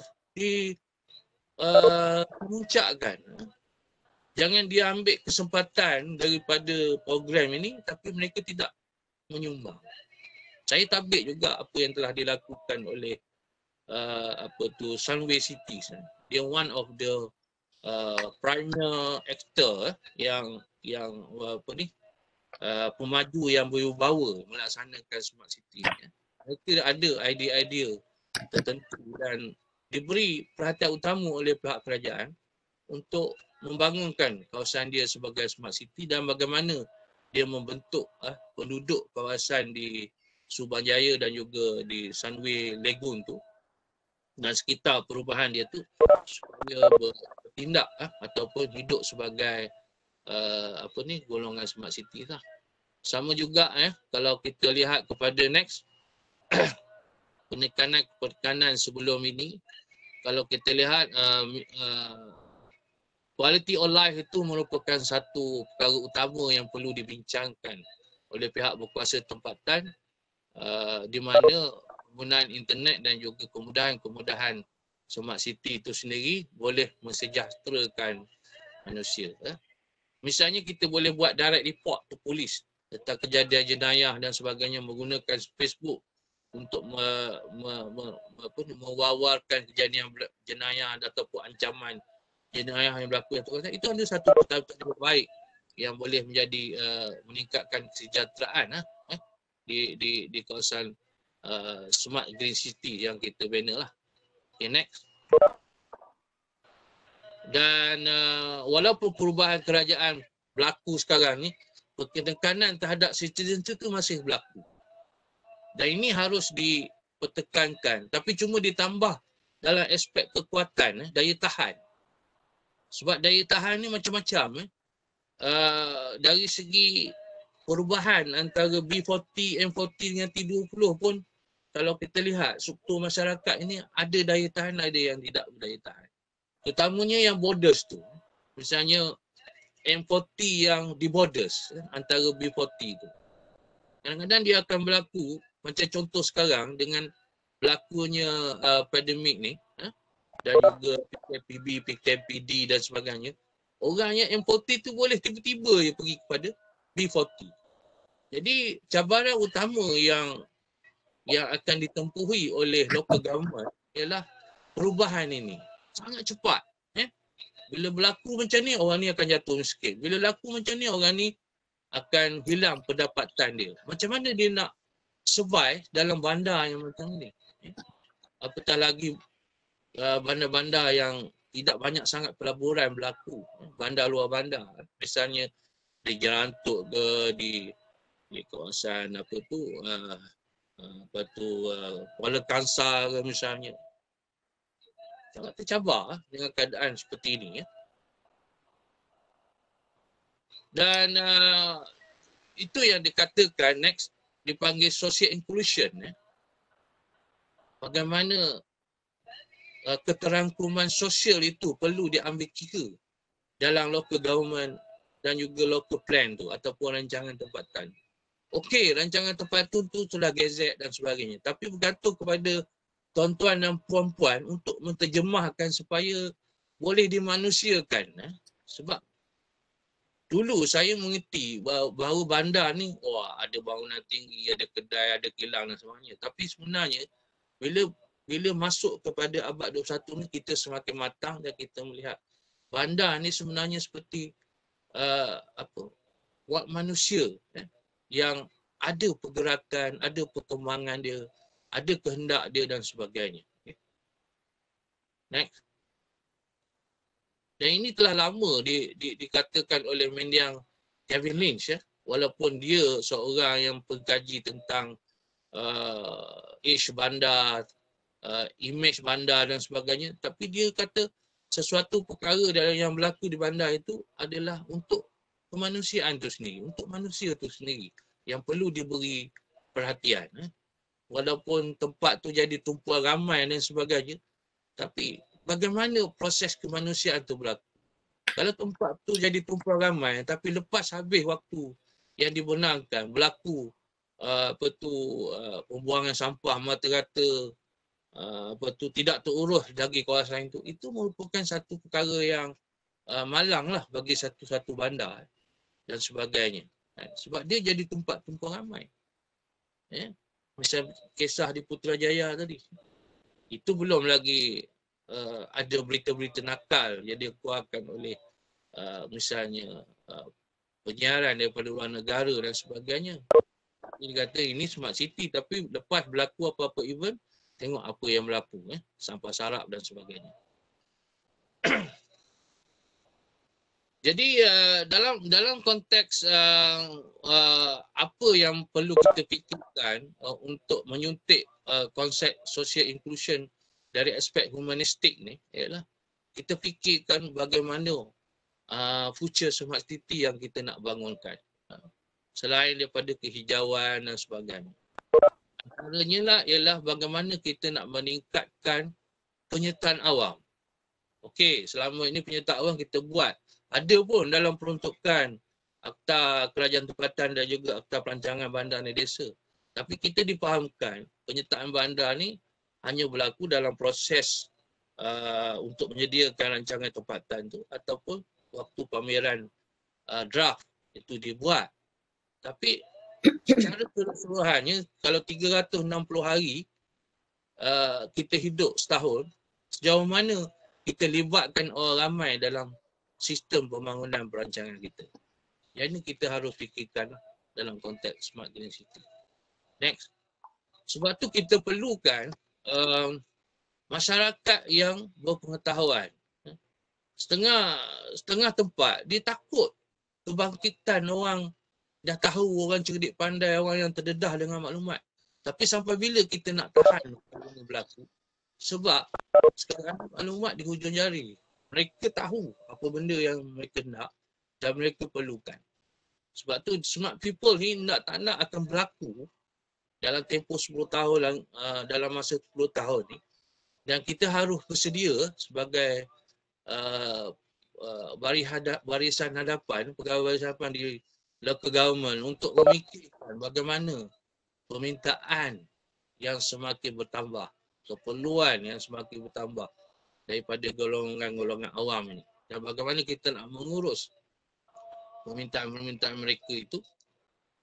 dimuncakkan. Jangan dia ambil kesempatan daripada program ini tapi mereka tidak menyumbang. Saya tabik juga apa yang telah dilakukan oleh Sunway Cities. Dia one of the primary actor yang pemaju yang berwibawa melaksanakan smart city. Mereka ada idea-idea tertentu dan diberi perhatian utama oleh pihak kerajaan untuk membangunkan kawasan dia sebagai smart city dan bagaimana dia membentuk penduduk kawasan di Subanjaya dan juga di Sunway Lagoon tu dan sekitar perubahan dia tu supaya bertindak ataupun hidup sebagai golongan smart city lah. Sama juga kalau kita lihat kepada next penekanan sebelum ini, kalau kita lihat quality of life itu merupakan satu perkara utama yang perlu dibincangkan oleh pihak berkuasa tempatan di mana penggunaan internet dan juga kemudahan-kemudahan smart city itu sendiri boleh mensejahterakan manusia. Misalnya kita boleh buat direct report ke polis tentang kejadian jenayah dan sebagainya menggunakan Facebook untuk mewawarkan kejadian jenayah ataupun ancaman jenayah yang berlaku. Itu ada satu perkara yang baik yang boleh menjadi meningkatkan kesejahteraan di kawasan Smart Green City yang kita bina lah. Okay, next. Dan walaupun perubahan kerajaan berlaku sekarang ni, penekanan terhadap citizen itu masih berlaku. Dan ini harus dipertekankan. Tapi cuma ditambah dalam aspek kekuatan, daya tahan. Sebab daya tahan ni macam-macam. Dari segi perubahan antara B40, M40 dengan T20 pun, kalau kita lihat struktur masyarakat ini ada daya tahan, ada yang tidak berdaya tahan. Terutamanya yang borders tu. Misalnya M40 yang di borders antara B40 tu. Kadang-kadang dia akan berlaku macam contoh sekarang dengan berlakunya pandemik ni dan juga PKPB, PKPD dan sebagainya. Orang yang M40 tu boleh tiba-tiba je pergi kepada B40. Jadi cabaran utama yang akan ditempuhi oleh local government ialah perubahan ini. Sangat cepat. Bila berlaku macam ni, orang ni akan jatuh miskin. Bila berlaku macam ni, orang ni akan hilang pendapatan dia. Macam mana dia nak survive dalam bandar yang macam ni? Apatah lagi bandar-bandar yang tidak banyak sangat pelaburan berlaku. Bandar luar bandar. Misalnya di Jalan Tok ke, di di kawasan apa tu Kuala Kangsar ke misalnya. Sangat tercabar dengan keadaan seperti ini. Ya. Dan itu yang dikatakan next dipanggil social inclusion. Ya. Bagaimana keterangkuman sosial itu perlu diambil kira dalam local government dan juga local plan tu ataupun rancangan tempatan. Okey, rancangan tempatan tu sudah gazet dan sebagainya. Tapi bergantung kepada tuan-tuan dan puan-puan untuk menterjemahkan supaya boleh dimanusiakan. Sebab dulu saya mengerti bahawa bandar ni, ada bangunan tinggi, ada kedai, ada kilang dan sebagainya. Tapi sebenarnya bila masuk kepada abad 21 ni, kita semakin matang dan kita melihat bandar ni sebenarnya seperti buat manusia yang ada pergerakan, ada perkembangan dia, ada kehendak dia dan sebagainya. Next. Dan ini telah lama dikatakan oleh mendiang Kevin Lynch, ya. Walaupun dia seorang yang pengkaji tentang age bandar, image bandar dan sebagainya, tapi dia kata sesuatu perkara yang berlaku di bandar itu adalah untuk kemanusiaan itu sendiri, untuk manusia itu sendiri yang perlu diberi perhatian. Walaupun tempat tu jadi tumpuan ramai dan sebagainya, tapi bagaimana proses kemanusiaan tu berlaku? Kalau tempat tu jadi tumpuan ramai, tapi lepas habis waktu yang dibenarkan berlaku pembuangan sampah mata rata, tidak terurus lagi kawasan itu merupakan satu perkara yang malang lah bagi satu bandar dan sebagainya. Sebab dia jadi tempat tumpuan ramai. Misal kisah di Putrajaya tadi, itu belum lagi ada berita-berita nakal yang dikeluarkan oleh misalnya penyiaran daripada luar negara dan sebagainya. Dia kata ini smart city, tapi lepas berlaku apa-apa event, tengok apa yang berlaku, sampah sarap dan sebagainya. Jadi dalam konteks apa yang perlu kita fikirkan untuk menyuntik konsep social inclusion dari aspek humanistik ni, ialah kita fikirkan bagaimana future smart city yang kita nak bangunkan. Selain daripada kehijauan dan sebagainya. Antaranya lah ialah bagaimana kita nak meningkatkan penyertaan awam. Okey, selama ini penyertaan awam kita buat. Ada pun dalam peruntukan Akta Kerajaan Tempatan dan juga Akta Perancangan Bandar dan Desa. Tapi kita dipahamkan penyertaan bandar ni hanya berlaku dalam proses untuk menyediakan rancangan tempatan tu ataupun waktu pameran draft itu dibuat. Tapi secara keseluruhannya kalau 360 hari kita hidup setahun, sejauh mana kita libatkan orang ramai dalam sistem pembangunan perancangan kita. Yang ini kita harus fikirkan dalam konteks Smart Green City. Next. Sebab tu kita perlukan masyarakat yang berpengetahuan. Setengah tempat dia takut kebangkitan orang dah tahu, orang cerdik pandai, orang yang terdedah dengan maklumat. Tapi sampai bila kita nak tahan benda berlaku? Sebab sekarang maklumat di hujung jari. Mereka tahu apa benda yang mereka nak dan mereka perlukan. Sebab tu smart people ni tak nak akan berlaku dalam tempoh 10 tahun, dalam masa 10 tahun ni. Dan kita harus bersedia sebagai barisan hadapan, pegawai barisan hadapan di local government untuk memikirkan bagaimana permintaan yang semakin bertambah, keperluan yang semakin bertambah daripada golongan-golongan awam ini. Dan bagaimana kita nak mengurus permintaan-permintaan mereka itu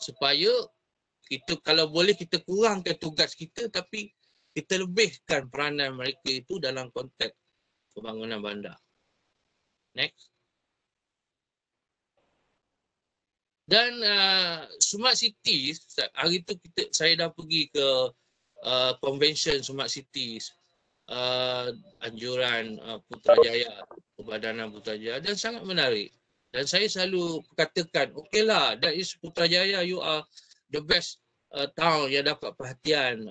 supaya kita, kalau boleh kita kurangkan tugas kita tapi kita lebihkan peranan mereka itu dalam konteks pembangunan bandar. Next. Dan Smart City, hari itu saya dah pergi ke convention Smart Cities, anjuran Putrajaya, Perbadanan Putrajaya, dan sangat menarik. Dan saya selalu katakan, okeylah, that is Putrajaya, you are the best town yang dapat perhatian,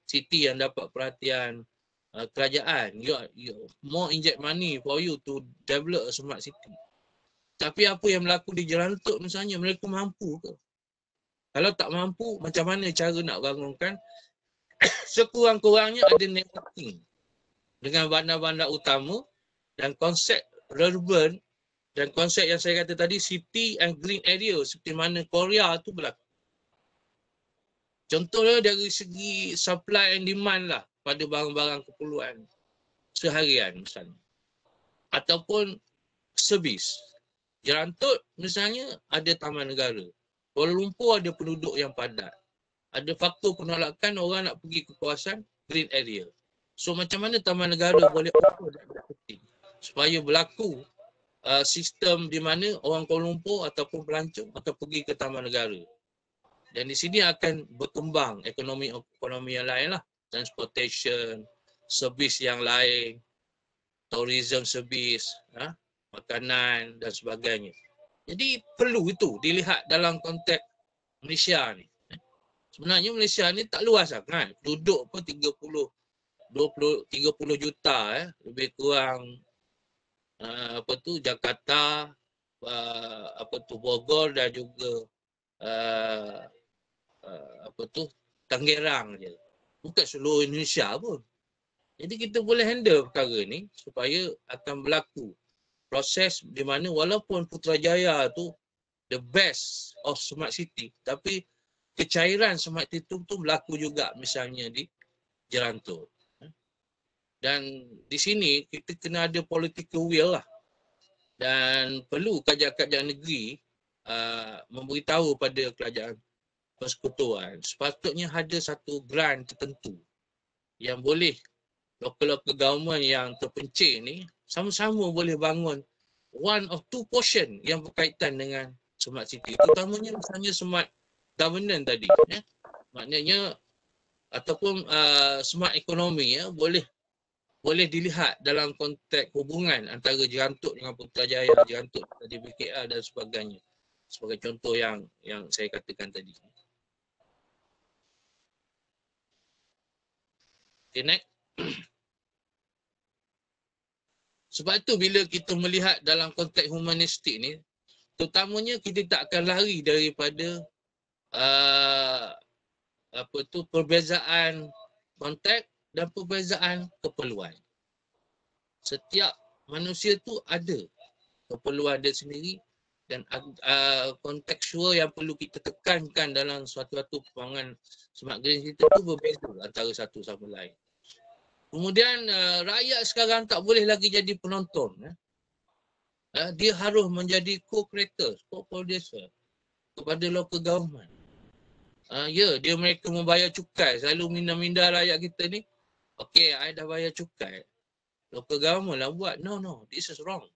city yang dapat perhatian kerajaan. You more inject money for you to develop a smart city. Tapi apa yang berlaku di Jerantuk misalnya, mereka mampu ke? Kalau tak mampu, macam mana cara nak bangunkan? Sekurang-kurangnya ada networking dengan bandar-bandar utama dan konsep urban dan konsep yang saya kata tadi, city and green area, seperti mana Korea tu berlaku. Contohnya dari segi supply and demand lah pada barang-barang keperluan seharian misalnya. Ataupun servis. Jerantuk misalnya ada taman negara. Kuala Lumpur ada penduduk yang padat. Ada faktor penolakan orang nak pergi ke kawasan green area. So macam mana taman negara boleh supaya berlaku sistem di mana orang Kuala Lumpur ataupun pelancong akan pergi ke taman negara. Dan di sini akan berkembang ekonomi yang lain lah. Transportation, servis yang lain, tourism servis, makanan dan sebagainya. Jadi perlu itu dilihat dalam konteks Malaysia ni. Sebenarnya Malaysia ni tak luas sangat. Duduk pun 30 juta lebih kurang Jakarta, Bogor dan juga Tangerang je. Bukan seluruh Indonesia pun. Jadi kita boleh handle perkara ni supaya akan berlaku proses di mana walaupun Putrajaya tu the best of smart city, tapi kecairan smart city tu berlaku juga misalnya di Jerantuk. Dan di sini kita kena ada political will lah. Dan perlu kerajaan-kerajaan negeri memberitahu pada kerajaan persekutuan sepatutnya ada satu grant tertentu yang boleh local government yang terpencil ni sama-sama boleh bangun one of two portion yang berkaitan dengan smart city. Terutamanya misalnya smart governance tadi. Maknanya ataupun smart economy boleh dilihat dalam konteks hubungan antara Jerantuk dengan Putrajaya, Jerantuk tadi BKR dan sebagainya. Sebagai contoh yang saya katakan tadi. Okay, next. Sebab tu bila kita melihat dalam konteks humanistik ni, terutamanya kita tak akan lari daripada perbezaan konteks dan perbezaan keperluan. Setiap manusia tu ada keperluan dia sendiri dan kontekstual yang perlu kita tekankan dalam suatu pembangunan smart green city tu berbeza antara satu sama lain. Kemudian rakyat sekarang tak boleh lagi jadi penonton. Dia harus menjadi co-creator, co-producer kepada local government. Dia mereka membayar cukai. Selalu minda-minda rakyat kita ni, okay, I dah bayar cukai. Local government lah buat. No, this is wrong.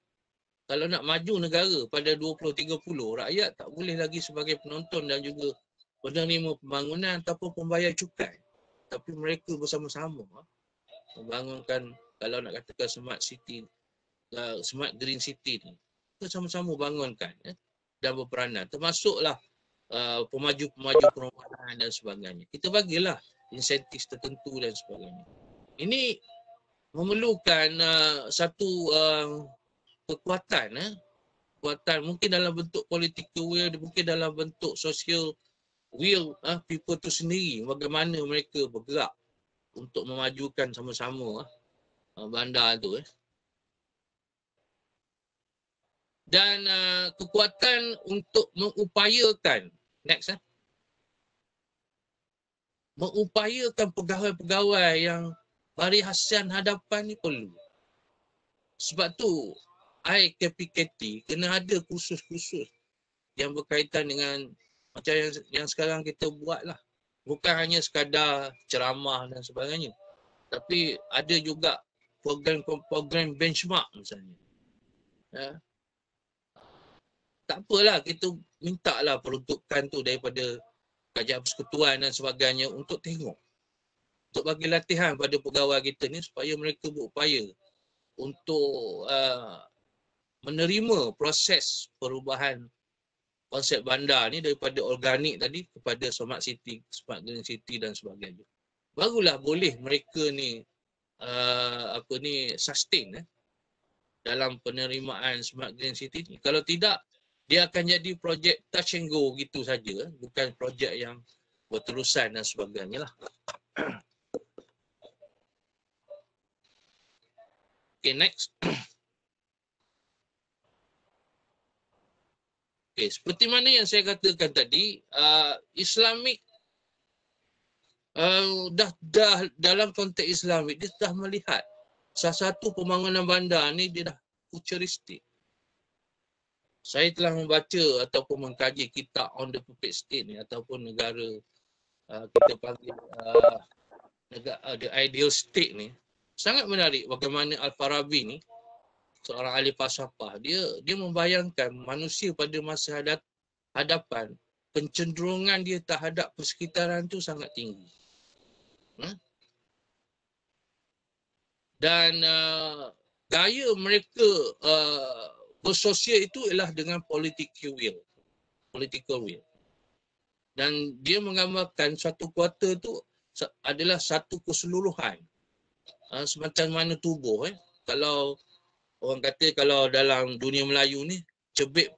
Kalau nak maju negara pada 2030, rakyat tak boleh lagi sebagai penonton dan juga penerima pembangunan ataupun pembayar cukai. Tapi mereka bersama-sama membangunkan, kalau nak katakan smart city, smart green city ni. Kita sama-sama bangunkan dan berperanan. Termasuklah pemaju-pemaju perumahan dan sebagainya. Kita bagilah insentif tertentu dan sebagainya. Ini memerlukan satu kekuatan, mungkin dalam bentuk political will, mungkin dalam bentuk social will people tu sendiri, bagaimana mereka bergerak untuk memajukan sama-sama bandar tu. Dan kekuatan untuk mengupayakan, mengupayakan pegawai-pegawai yang variasian hadapan ni perlu. Sebab tu IKPKT kena ada kursus-kursus yang berkaitan dengan macam yang sekarang kita buat lah. Bukan hanya sekadar ceramah dan sebagainya. Tapi ada juga program benchmark misalnya. Tak apalah, kita minta lah peruntukan tu daripada kerajaan persekutuan dan sebagainya untuk tengok. Untuk bagi latihan pada pegawai kita ni supaya mereka berupaya untuk menerima proses perubahan konsep bandar ni daripada organik tadi kepada smart city, smart green city dan sebagainya. Barulah boleh mereka ni sustain dalam penerimaan smart green city ni. Kalau tidak, dia akan jadi projek touch and go gitu saja, bukan projek yang berterusan dan sebagainya lah. Okay, next. Okay, seperti mana yang saya katakan tadi, Islamik dah dalam konteks Islamik dia dah melihat salah satu pembangunan bandar ni dia dah futuristik. Saya telah membaca ataupun mengkaji kitab On the Puppet State ni ataupun negara kita panggil negara the ideal state ni. Sangat menarik bagaimana Al-Farabi ni seorang ahli falsafah, dia membayangkan manusia pada masa hadapan pencenderungan dia terhadap persekitaran tu sangat tinggi. Dan gaya mereka bersosial itu ialah dengan political will. Dan dia menggambarkan satu kuarter tu adalah satu keseluruhan. Semacam mana tubuh. Kalau orang kata kalau dalam dunia Melayu ni, cubit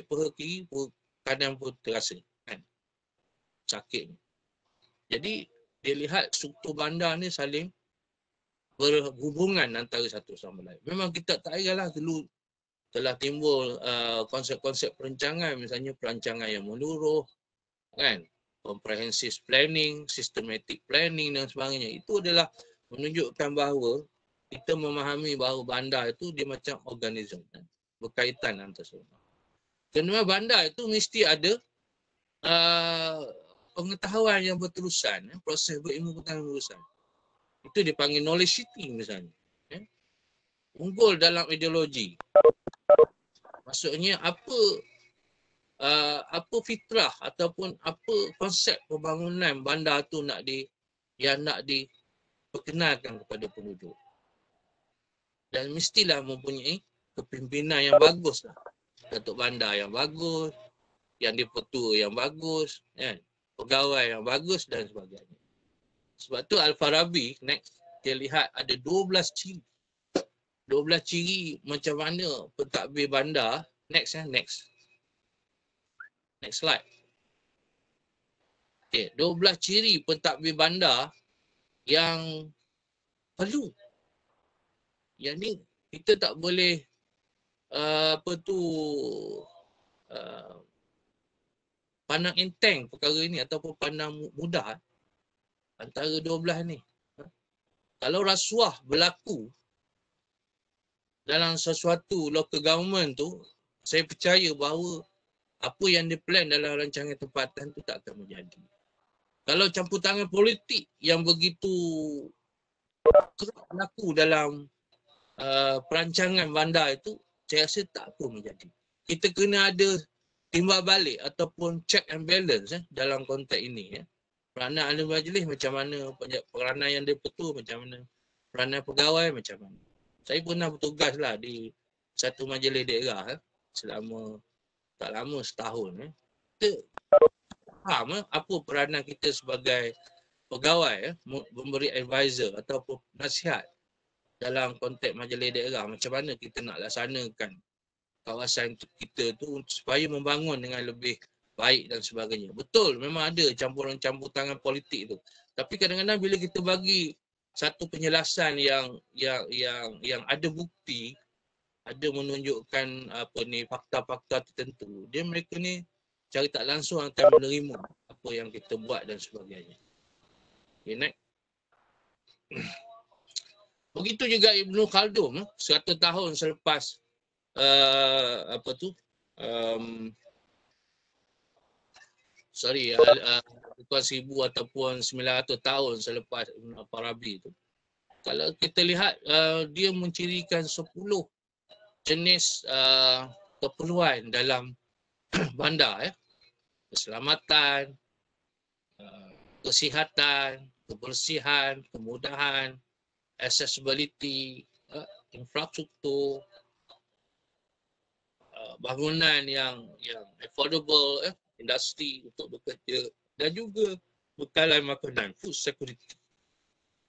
perut kiri, perut kanan pun terasa. Kan? Sakit. Jadi dia lihat struktur bandar ni saling berhubungan antara satu sama lain. Memang kita tak payahlah dulu telah timbul konsep-konsep perancangan, misalnya perancangan yang menyeluruh, kan? Comprehensive planning, systematic planning dan sebagainya. Itu adalah menunjukkan bahawa kita memahami bahawa bandar itu dia macam organisme, berkaitan antara semua. Kerana bandar itu mesti ada pengetahuan yang berterusan, proses berilmu pengetahuan berterusan. Itu dipanggil knowledge seeking misalnya. Unggul dalam ideologi. Maksudnya apa fitrah ataupun apa konsep pembangunan bandar tu nak diperkenalkan kepada penduduk. Dan mestilah mempunyai kepimpinan yang bagus lah. Datuk bandar yang bagus, yang dipetua yang bagus, kan? Pegawai yang bagus dan sebagainya. Sebab tu Al-Farabi, next, dia lihat ada 12 ciri. 12 ciri macam mana pentadbir bandar. Next. Next slide. Okay, 12 ciri pentadbir bandar yang perlu. Yang ni kita tak boleh pandang enteng perkara ini ataupun pandang mudah antara 12 ni. Kalau rasuah berlaku dalam sesuatu local government tu, saya percaya bahawa apa yang diplan dalam rancangan tempatan tu tak akan menjadi. Kalau campur tangan politik yang begitu kerap berlaku dalam perancangan bandar itu, saya rasa tak pun menjadi. Kita kena ada timbal balik ataupun check and balance dalam konteks ini. Peranan ahli majlis macam mana, peranan yang dipetua macam mana, peranan pegawai macam mana. Saya pernah bertugas lah di satu majlis daerah selama tak lama setahun. Kita faham apa peranan kita sebagai pegawai, memberi advisor ataupun nasihat dalam konteks majlis daerah, macam mana kita nak laksanakan kawasan kita tu supaya membangun dengan lebih baik dan sebagainya. Betul, memang ada campur tangan politik tu. Tapi kadang-kadang bila kita bagi satu penjelasan yang ada bukti, ada menunjukkan fakta-fakta tertentu, mereka ni cara tak langsung akan menerima apa yang kita buat dan sebagainya. Okay, next. Begitu juga Ibn Khaldun 100 tahun selepas bukan 1000 ataupun 900 tahun selepas Ibn Farabi itu. Kalau kita lihat dia mencirikan 10 jenis keperluan dalam bandar, keselamatan, kesihatan, kebersihan, kemudahan, accessibility, infrastruktur, bangunan yang affordable, industri untuk bekerja, dan juga bekalan makanan, food security.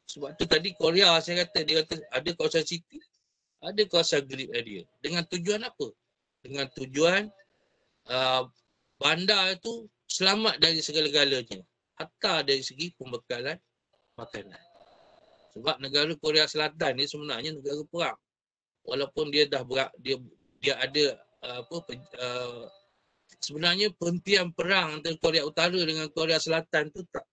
Sebab tu tadi Korea saya kata, dia kata ada kawasan city, ada kawasan green area. Dengan tujuan apa? Dengan tujuan bandar tu selamat dari segala-galanya, hatta dari segi pembekalan makanan. Sebab negara Korea Selatan ni sebenarnya negara perang. Walaupun dia dah dia ada sebenarnya penghentian perang antara Korea Utara dengan Korea Selatan tu tak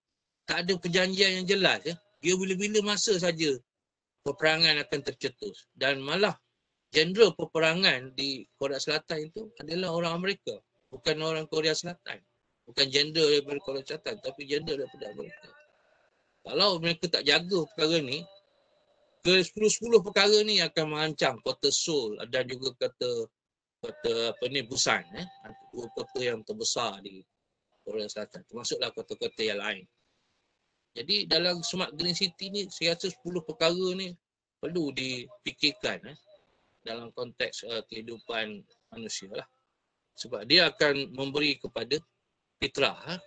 ada perjanjian yang jelas. Dia bila-bila masa saja peperangan akan tercetus. Dan malah jeneral peperangan di Korea Selatan itu adalah orang Amerika, bukan orang Korea Selatan. Bukan jeneral daripada Korea Selatan, tapi jeneral daripada Amerika. Kalau mereka tak jaga perkara ni, ke 10 perkara ni akan mengancam kota Seoul dan juga kota Busan, dua kota yang terbesar di Korea Selatan, termasuklah kota-kota yang lain. Jadi dalam Smart Green City ni, saya rasa 10 perkara ni perlu dipikirkan dalam konteks kehidupan manusia lah. Sebab dia akan memberi kepada fitrah,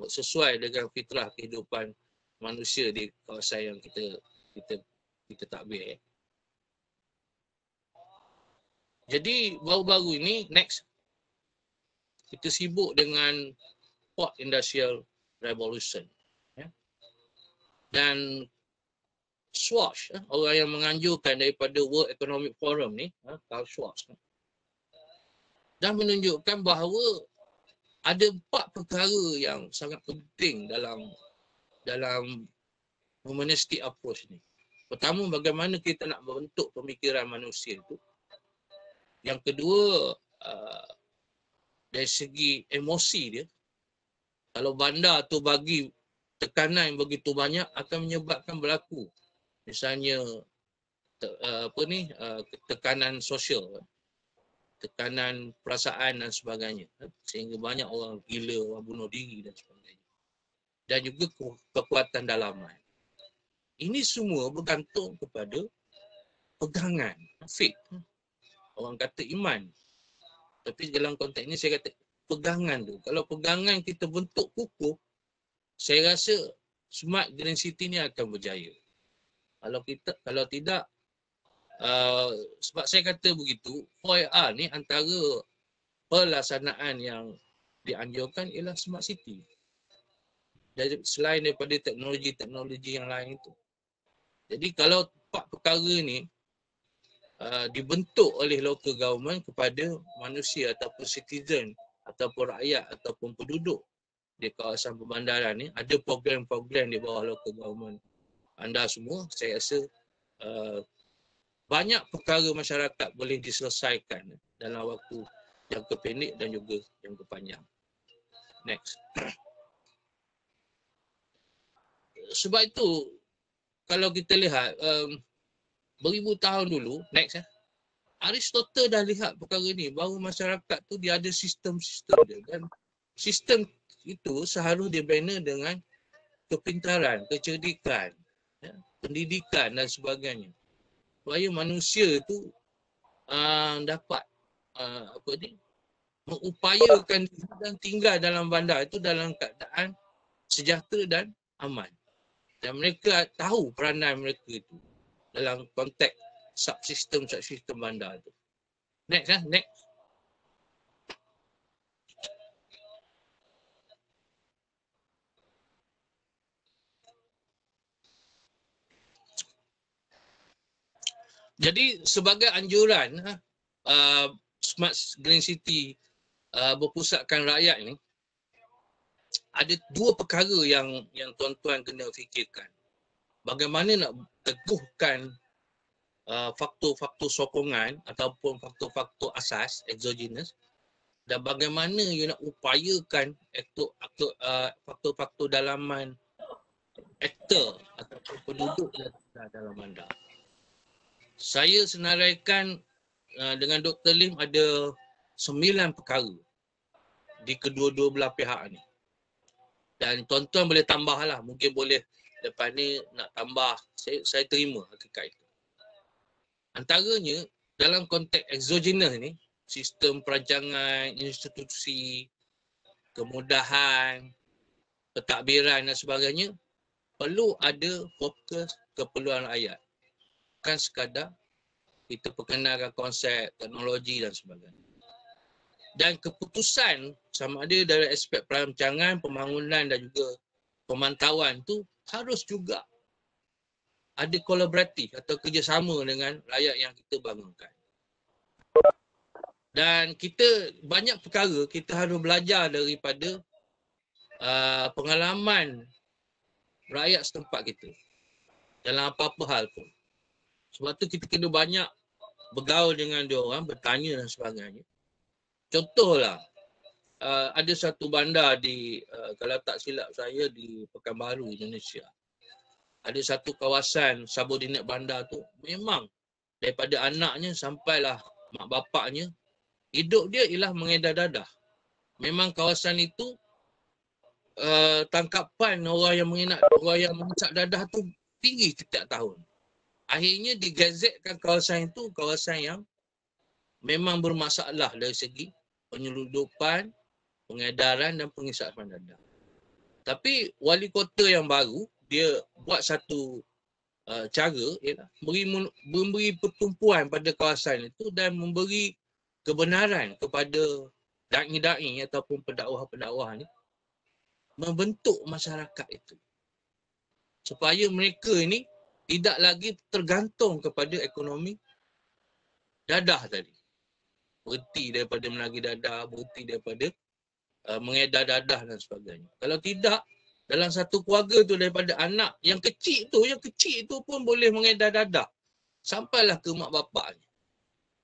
sesuai dengan fitrah kehidupan manusia di kawasan yang kita takbir. Jadi baru-baru ini, next, kita sibuk dengan 4th Industrial Revolution. Dan Schwartz, orang yang menganjurkan daripada World Economic Forum ni, Karl Schwartz, dah menunjukkan bahawa ada 4 perkara yang sangat penting dalam humanistic approach ni. Pertama, bagaimana kita nak membentuk pemikiran manusia itu. Yang kedua, dari segi emosi dia, kalau bandar tu bagi tekanan yang begitu banyak akan menyebabkan berlaku misalnya tekanan sosial, tekanan perasaan dan sebagainya, sehingga banyak orang gila, orang bunuh diri dan sebagainya. Dan juga kekuatan dalaman. Ini semua bergantung kepada pegangan, faith. Orang kata iman. Tapi dalam konteks ini saya kata pegangan tu. Kalau pegangan kita bentuk kukuh, saya rasa Smart Green City ni akan berjaya. Kalau tidak, sebab saya kata begitu, 4R ni antara pelaksanaan yang dianjurkan ialah Smart City. Selain daripada teknologi-teknologi yang lain itu. Jadi kalau 4 perkara ni dibentuk oleh local government kepada manusia ataupun citizen ataupun rakyat ataupun penduduk di kawasan perbandaran ni, ada program-program di bawah local government anda semua, saya rasa banyak perkara masyarakat boleh diselesaikan dalam waktu jangka pendek dan juga jangka panjang. Next. Sebab itu, kalau kita lihat beribu tahun dulu, next Aristotle dah lihat perkara ni, bahawa masyarakat tu dia ada sistem-sistem dia, dan sistem itu seharusnya dibina dengan kepintaran, kecerdikan, pendidikan dan sebagainya. Supaya manusia itu dapat mengupayakan dan tinggal dalam bandar itu dalam keadaan sejahtera dan aman. Dan mereka tahu peranan mereka itu dalam konteks subsistem bandar itu. Next. Next. Jadi sebagai anjuran Smart Green City berpusatkan rakyat ni, ada 2 perkara yang tuan-tuan kena fikirkan. Bagaimana nak teguhkan faktor-faktor sokongan ataupun faktor-faktor asas exogenous, dan bagaimana you nak upayakan faktor-faktor dalaman aktor ataupun penduduk dalam bandar. Saya senaraikan dengan Dr. Lim ada 9 perkara di kedua-dua belah pihak ni. Dan tuan-tuan boleh tambahlah, mungkin boleh lepas ni nak tambah, saya terima hakikat itu. Antaranya dalam konteks exogenous ni, sistem perancangan, institusi, kemudahan, pentadbiran dan sebagainya, perlu ada fokus keperluan rakyat. Bukan sekadar kita perkenalkan konsep, teknologi dan sebagainya. Dan keputusan sama ada dari aspek perancangan, pembangunan dan juga pemantauan tu harus juga ada kolaboratif atau kerjasama dengan rakyat yang kita bangunkan. Dan kita banyak perkara kita harus belajar daripada pengalaman rakyat setempat kita dalam apa-apa hal pun. Sebab tu kita kena banyak bergaul dengan dia orang, bertanya dan sebagainya. Contohlah, ada satu bandar di, kalau tak silap saya, di Pekanbaru, Indonesia. Ada satu kawasan subordinate bandar tu, memang daripada anaknya sampailah mak bapaknya, hidup dia ialah mengedar dadah. Memang kawasan itu, tangkapan orang yang menghisap dadah tu tinggi setiap tahun. Akhirnya digazetkan kawasan itu kawasan yang memang bermasalah dari segi penyeludupan, pengedaran dan penghisapan dadah. Tapi wali kota yang baru, dia buat satu cara, ialah memberi pertumpuan pada kawasan itu dan memberi kebenaran kepada da'i-da'i ataupun pendakwah-pendakwah ni membentuk masyarakat itu. Supaya mereka ini tidak lagi tergantung kepada ekonomi dadah tadi. Berhenti daripada menagih dadah, berhenti daripada mengedar dadah dan sebagainya. Kalau tidak, dalam satu keluarga tu daripada anak yang kecil tu pun boleh mengedar dadah. Sampailah ke mak bapaknya.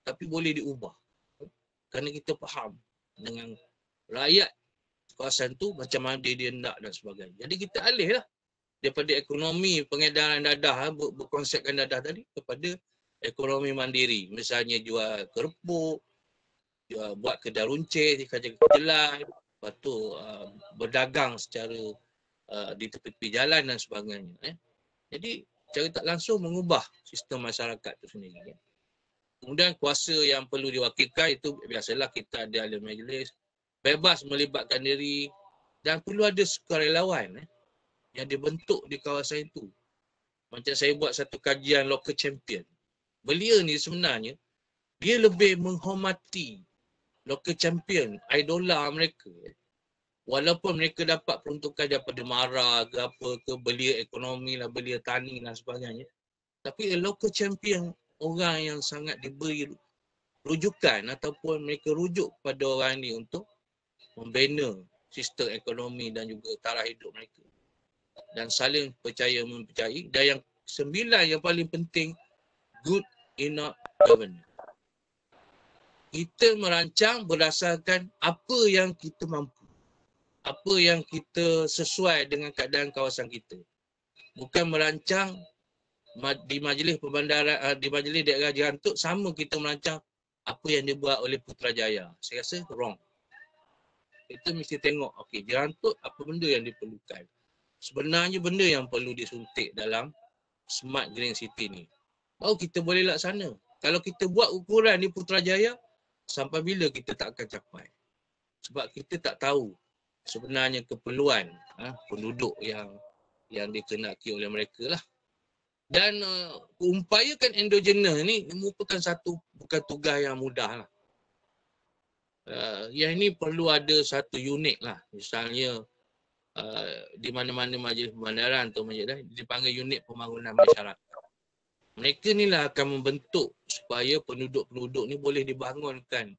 Tapi boleh diubah. Kerana kita faham dengan rakyat kawasan tu macam mana dia nak dan sebagainya. Jadi kita alihlah daripada ekonomi pengedaran dadah, berkonsepkan dadah tadi, kepada ekonomi mandiri. Misalnya jual kerupuk, buat kedai runcit, kerja kedelai, lepas tu berdagang secara di tepi-tepi jalan dan sebagainya. Jadi cara tak langsung mengubah sistem masyarakat itu sendiri. Kemudian kuasa yang perlu diwakilkan itu biasalah kita ada ahli majlis, bebas melibatkan diri dan perlu ada sukarelawan yang dibentuk di kawasan itu. Macam saya buat satu kajian local champion. Belia ni sebenarnya dia lebih menghormati local champion, idola mereka. Walaupun mereka dapat peruntukan daripada MARA ke apa ke, belia ekonomi lah, belia tani dan sebagainya. Tapi local champion, orang yang sangat diberi rujukan ataupun mereka rujuk pada orang ni untuk membina sistem ekonomi dan juga taraf hidup mereka. Dan saling percaya mempercayai. Dan yang 9 yang paling penting, good enough governance. Kita merancang berdasarkan apa yang kita mampu. Apa yang kita sesuai dengan keadaan kawasan kita. Bukan merancang di majlis perbandaran, di majlis daerah Jerantuk, sama kita merancang apa yang dibuat oleh Putrajaya. Saya rasa wrong. Kita mesti tengok, okey, Jerantuk apa benda yang diperlukan. Sebenarnya benda yang perlu disuntik dalam Smart Green City ni. Baru kita boleh laksana. Kalau kita buat ukuran di Putrajaya, sampai bila kita tak akan capai. Sebab kita tak tahu sebenarnya keperluan penduduk yang dikenaki oleh mereka lah. Dan umpayakan endogenous ni merupakan satu bukan tugas yang mudah lah. Yang ini perlu ada satu unit lah. Misalnya di mana-mana majlis pembandaran atau majlis dipanggil unit pembangunan masyarakat. Mereka ni lah akan membentuk supaya penduduk-penduduk ni boleh dibangunkan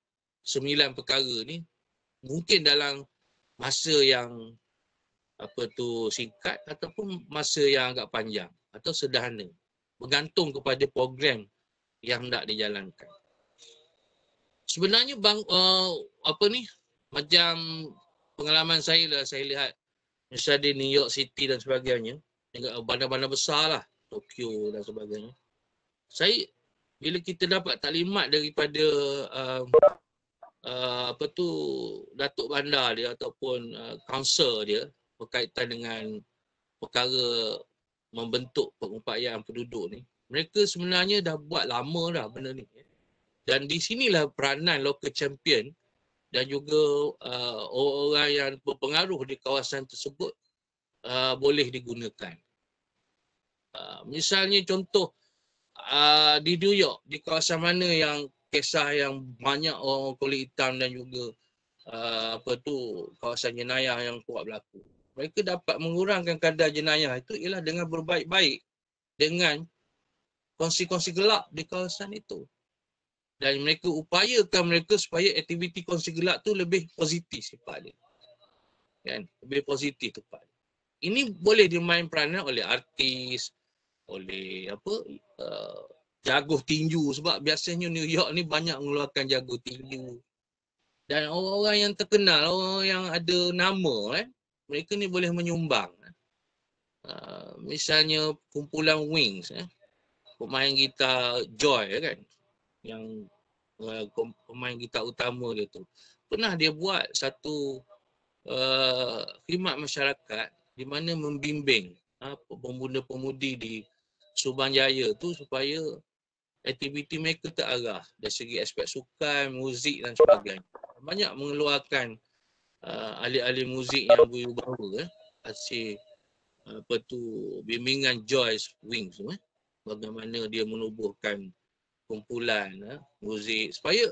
9 perkara ni mungkin dalam masa yang singkat ataupun masa yang agak panjang atau sederhana, bergantung kepada program yang hendak dijalankan. Sebenarnya macam pengalaman saya lah, saya lihat misalnya di New York City dan sebagainya, bandar-bandar besar lah, Tokyo dan sebagainya. Bila kita dapat taklimat daripada datuk bandar dia ataupun council dia berkaitan dengan perkara membentuk pengupayaan penduduk ni, mereka sebenarnya dah buat lama dah benda ni. Dan di sinilah peranan local champion dan juga orang-orang yang berpengaruh di kawasan tersebut boleh digunakan. Misalnya contoh di New York, di kawasan mana yang kisah yang banyak orang kulit hitam dan juga kawasan jenayah yang kuat berlaku. Mereka dapat mengurangkan kadar jenayah itu ialah dengan berbaik-baik dengan kongsi-kongsi gelap di kawasan itu. Dan mereka upayakan mereka supaya aktiviti kongsi gelap tu lebih positif sifat dia. Kan? Lebih positif sifat dia. Ini boleh dimain peranan oleh artis, oleh jaguh tinju, sebab biasanya New York ni banyak mengeluarkan jaguh tinju. Dan orang-orang yang terkenal, orang yang ada nama, mereka ni boleh menyumbang. Misalnya kumpulan Wings, pemain gitar Joy kan, yang pemain gitar utama dia tu. Pernah dia buat satu khidmat masyarakat di mana membimbing pemuda-pemudi di Subang Jaya tu supaya aktiviti mereka terarah dari segi aspek sukan, muzik dan sebagainya. Banyak mengeluarkan ahli-ahli muzik yang berwibawa hasil bimbingan Joyce Wings tu, bagaimana dia menubuhkan kumpulan muzik supaya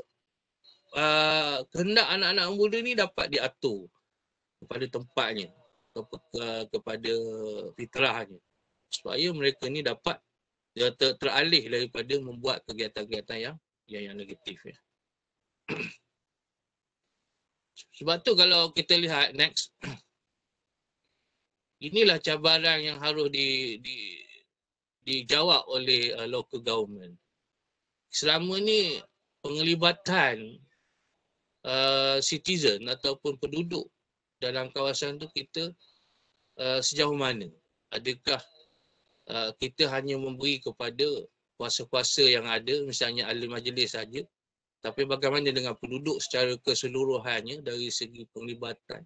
kehendak anak-anak muda ni dapat diatur kepada tempatnya, kepada fitrahnya, supaya mereka ni dapat teralih daripada membuat kegiatan-kegiatan yang negatif. Sebab tu kalau kita lihat next, inilah cabaran yang harus dijawab oleh local government. Selama ni penglibatan citizen ataupun penduduk dalam kawasan tu kita sejauh mana? Adakah kita hanya memberi kepada kuasa-kuasa yang ada, misalnya ahli majlis saja, tapi bagaimana dengan penduduk secara keseluruhannya dari segi penglibatan?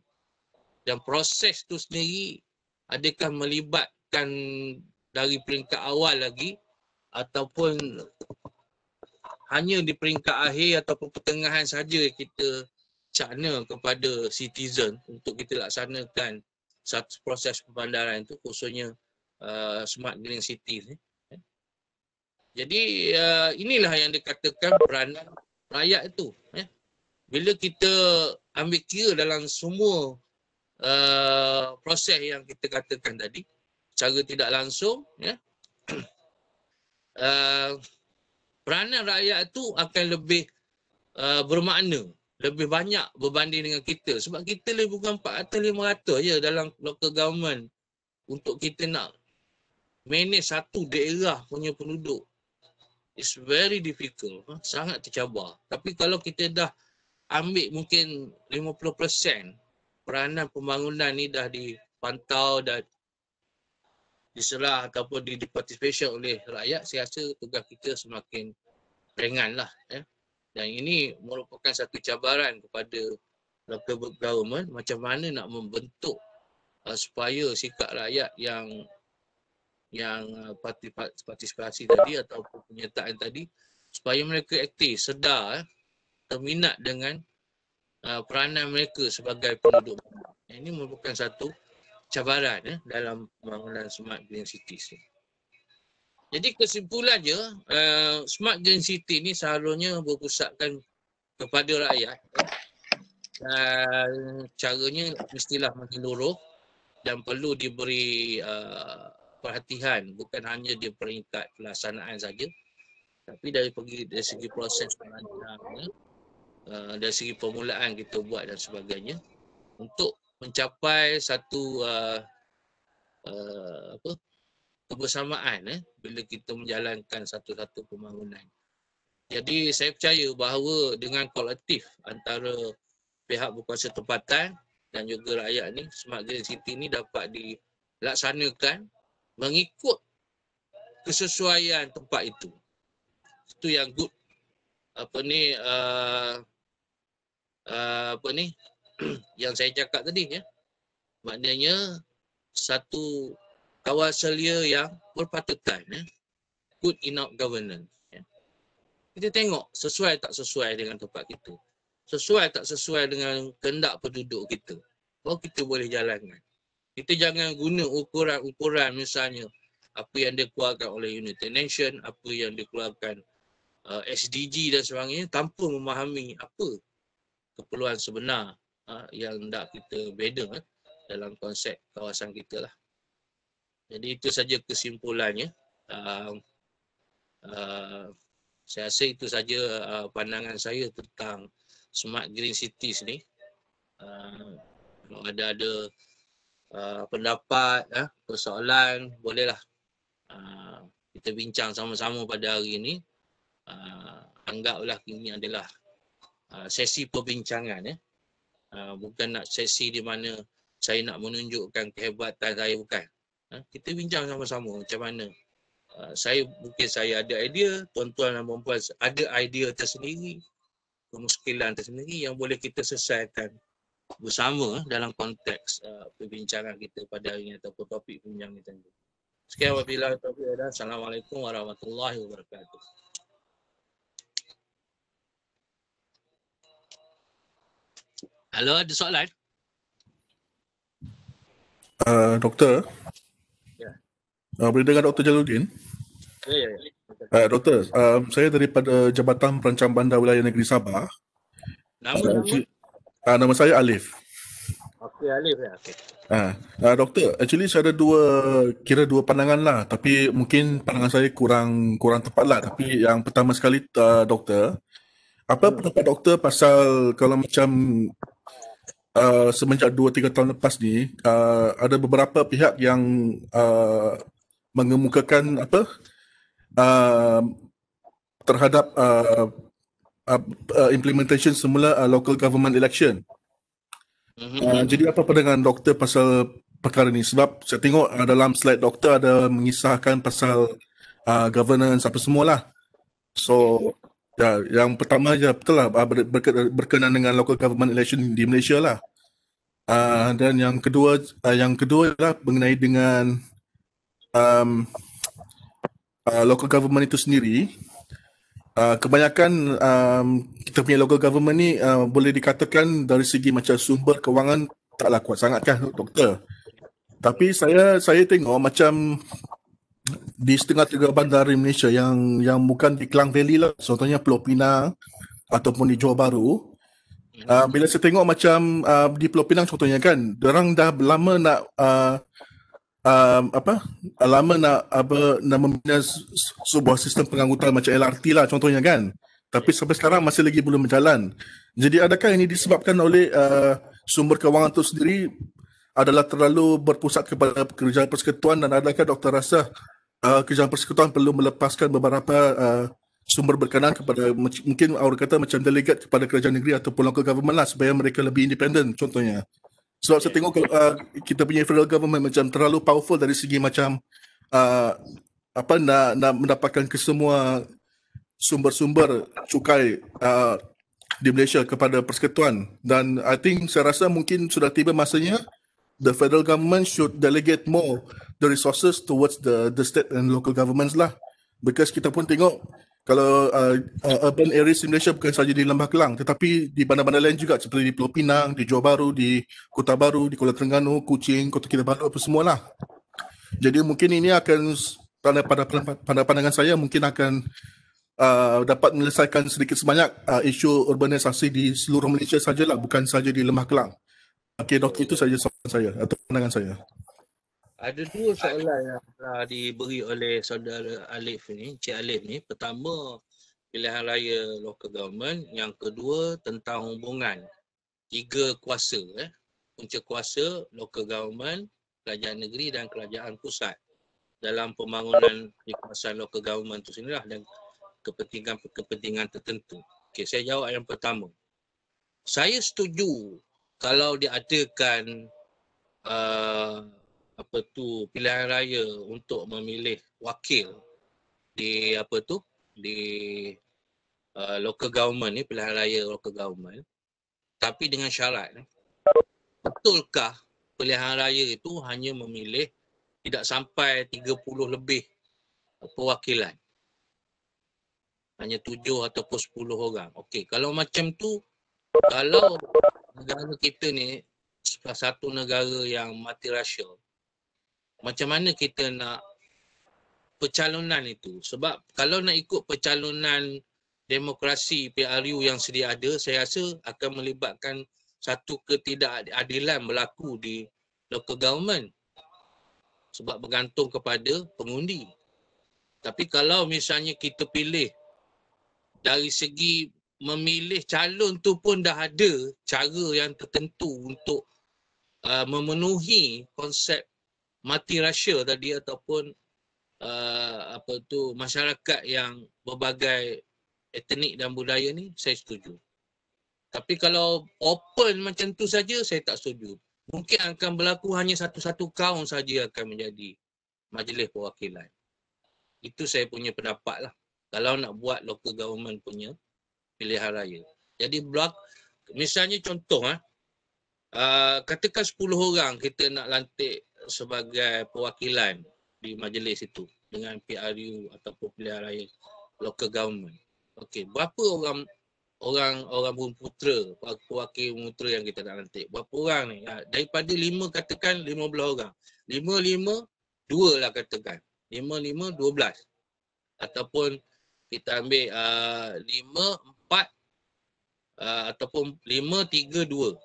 Dan proses tu sendiri adakah melibatkan dari peringkat awal lagi ataupun hanya di peringkat akhir ataupun pertengahan saja kita cakna kepada citizen untuk kita laksanakan satu proses pembandaran itu, khususnya Smart Green City ni. Jadi inilah yang dikatakan peranan rakyat itu. Bila kita ambil kira dalam semua proses yang kita katakan tadi, secara tidak langsung, peranan rakyat itu akan lebih bermakna, lebih banyak berbanding dengan kita. Sebab kita lebih bukan 400-500 je dalam local government untuk kita nak manage satu daerah punya penduduk. It's very difficult, sangat tercabar. Tapi kalau kita dah ambil mungkin 50% peranan pembangunan ni dah dipantau dan diserah ataupun diparticipation oleh rakyat, saya rasa tugas kita semakin ringan lah. Dan ini merupakan satu cabaran kepada local government, macam mana nak membentuk supaya sikap rakyat yang partisipasi tadi ataupun penyertaan tadi, supaya mereka aktif, sedar, terminat dengan peranan mereka sebagai penduduk. Ini merupakan satu cabaran dalam pembangunan Smart Green Cities ni. Jadi kesimpulannya, Smart Green City ni seharusnya berpusatkan kepada rakyat. Dan caranya mestilah menyeluruh dan perlu diberi perhatian, bukan hanya di peringkat pelaksanaan saja, tapi dari segi proses perancangannya, dari segi permulaan kita buat dan sebagainya, untuk mencapai satu kebersamaan bila kita menjalankan satu-satu pembangunan. Jadi saya percaya bahawa dengan kolektif antara pihak berkuasa tempatan dan juga rakyat ni, Smart Green City ni dapat dilaksanakan mengikut kesesuaian tempat itu. Itu yang good yang saya cakap tadi, maknanya satu kawasan liar yang berpatutan, good enough governance. Kita tengok sesuai tak sesuai dengan tempat kita. Sesuai tak sesuai dengan kehendak penduduk kita. Baru kita boleh jalankan. Kita jangan guna ukuran-ukuran misalnya apa yang dikeluarkan oleh United Nations, apa yang dikeluarkan SDG dan sebagainya tanpa memahami apa keperluan sebenar yang hendak kita beda dalam konsep kawasan kita lah. Jadi itu saja kesimpulannya. Saya rasa itu saja pandangan saya tentang Smart Green Cities ni. Kalau ada pendapat, persoalan, bolehlah kita bincang sama-sama pada hari ini. Anggaplah ini adalah sesi perbincangan. Bukan nak sesi di mana saya nak menunjukkan kehebatan saya, bukan. Kita bincang sama-sama macam mana. Saya ada idea, tuan-tuan dan puan-puan ada idea tersendiri, kemuskilan tersendiri yang boleh kita selesaikan bersama dalam konteks perbincangan kita pada hari ini ataupun topik perbincangan kita ini. Sekian wabillahi taufiq wal hidayah. Assalamualaikum warahmatullahi wabarakatuh. Halo, ada soalan? Doktor? Ya. Boleh dengar Dr. Jaludin? Ya. Doktor, saya daripada Jabatan Perancang Bandar Wilayah Negeri Sabah. Nama saya Alif. Okey, Alif ya. Okey. Doktor, actually saya ada dua pandangan lah, tapi mungkin pandangan saya kurang tepat lah. Tapi yang pertama sekali, doktor, apa pendapat doktor pasal kalau macam semenjak 2-3 tahun lepas ni, ada beberapa pihak yang mengemukakan terhadap implementation semula local government election. Jadi apa pandangan doktor pasal perkara ni? Sebab saya tengok dalam slide doktor ada mengisahkan pasal governance apa semualah. So yang pertama je betul lah berkenaan dengan local government election di Malaysia lah. Dan yang kedua lah mengenai dengan local government itu sendiri. Kebanyakan kita punya local government ni boleh dikatakan dari segi macam sumber kewangan taklah kuat sangat kan, doktor. Tapi saya tengok macam di setengah-tengah bandar di Malaysia yang bukan di Klang Valley lah, contohnya Pulau Pinang ataupun di Johor Bahru. Bila saya tengok macam di Pulau Pinang contohnya kan, diorang dah lama nak membina sebuah sistem pengangkutan macam LRT lah contohnya kan. Tapi sampai sekarang masih lagi belum berjalan. Jadi adakah ini disebabkan oleh sumber kewangan itu sendiri adalah terlalu berpusat kepada kerajaan persekutuan, dan adakah doktor rasa kerajaan persekutuan perlu melepaskan beberapa sumber berkenaan kepada mungkin orang kata macam delegate kepada kerajaan negeri ataupun local government lah supaya mereka lebih independen contohnya. Sebab saya tengok kita punya federal government macam terlalu powerful dari segi macam nak mendapatkan kesemua sumber-sumber cukai di Malaysia kepada persekutuan. Dan I think saya rasa mungkin sudah tiba masanya the federal government should delegate more the resources towards the state and local governments lah. Because kita pun tengok kalau urban areas di Malaysia bukan sahaja di Lembah Kelang tetapi di bandar-bandar lain juga seperti di Pulau Pinang, di Johor Bahru, di Kota Baru, di Kuala Terengganu, Kuching, Kota Kinabalu apa semualah. Jadi mungkin ini akan pada pandangan saya mungkin akan dapat menyelesaikan sedikit sebanyak isu urbanisasi di seluruh Malaysia sajalah, bukan saja di Lembah Kelang. Okey, doktor, itu saja soalan saya atau pandangan saya. Ada dua soalan yang telah diberi oleh saudara Alif ni, Cik Alif ni. Pertama, pilihan raya local government. Yang kedua, tentang hubungan tiga kuasa. Punca kuasa, local government, kerajaan negeri dan kerajaan pusat dalam pembangunan di kawasan local government itu sendirilah dan kepentingan tertentu. Okey, saya jawab yang pertama. Saya setuju kalau diadakan pilihan raya untuk memilih wakil di local government ni, pilihan raya local government, tapi dengan syarat, betulkah pilihan raya itu hanya memilih tidak sampai 30 lebih perwakilan? hanya 7 ataupun 10 orang. Okey, kalau macam tu, kalau negara kita ni salah satu negara yang multiracial, macam mana kita nak pencalonan itu? Sebab kalau nak ikut pencalonan demokrasi PRU yang sedia ada, saya rasa akan melibatkan satu ketidakadilan berlaku di local government sebab bergantung kepada pengundi. Tapi kalau misalnya kita pilih dari segi memilih calon tu pun dah ada cara yang tertentu untuk memenuhi konsep multiracial tadi ataupun masyarakat yang berbagai etnik dan budaya ni, saya setuju. Tapi kalau open macam tu saja, saya tak setuju. Mungkin akan berlaku hanya satu-satu kaum saja akan menjadi majlis perwakilan. Itu saya punya pendapat lah. Kalau nak buat local government punya pilihan raya. Jadi misalnya contoh katakan 10 orang kita nak lantik sebagai perwakilan di majlis itu dengan PRU ataupun pilihan raya local government. Okey, berapa orang Bumiputera, pewakil Bumiputera yang kita nak lantik? Berapa orang ni? Daripada 5 katakan 15 orang. 5, 2 lah katakan. 5, 12. Ataupun kita ambil 5, 4 ataupun 5, 3, 2.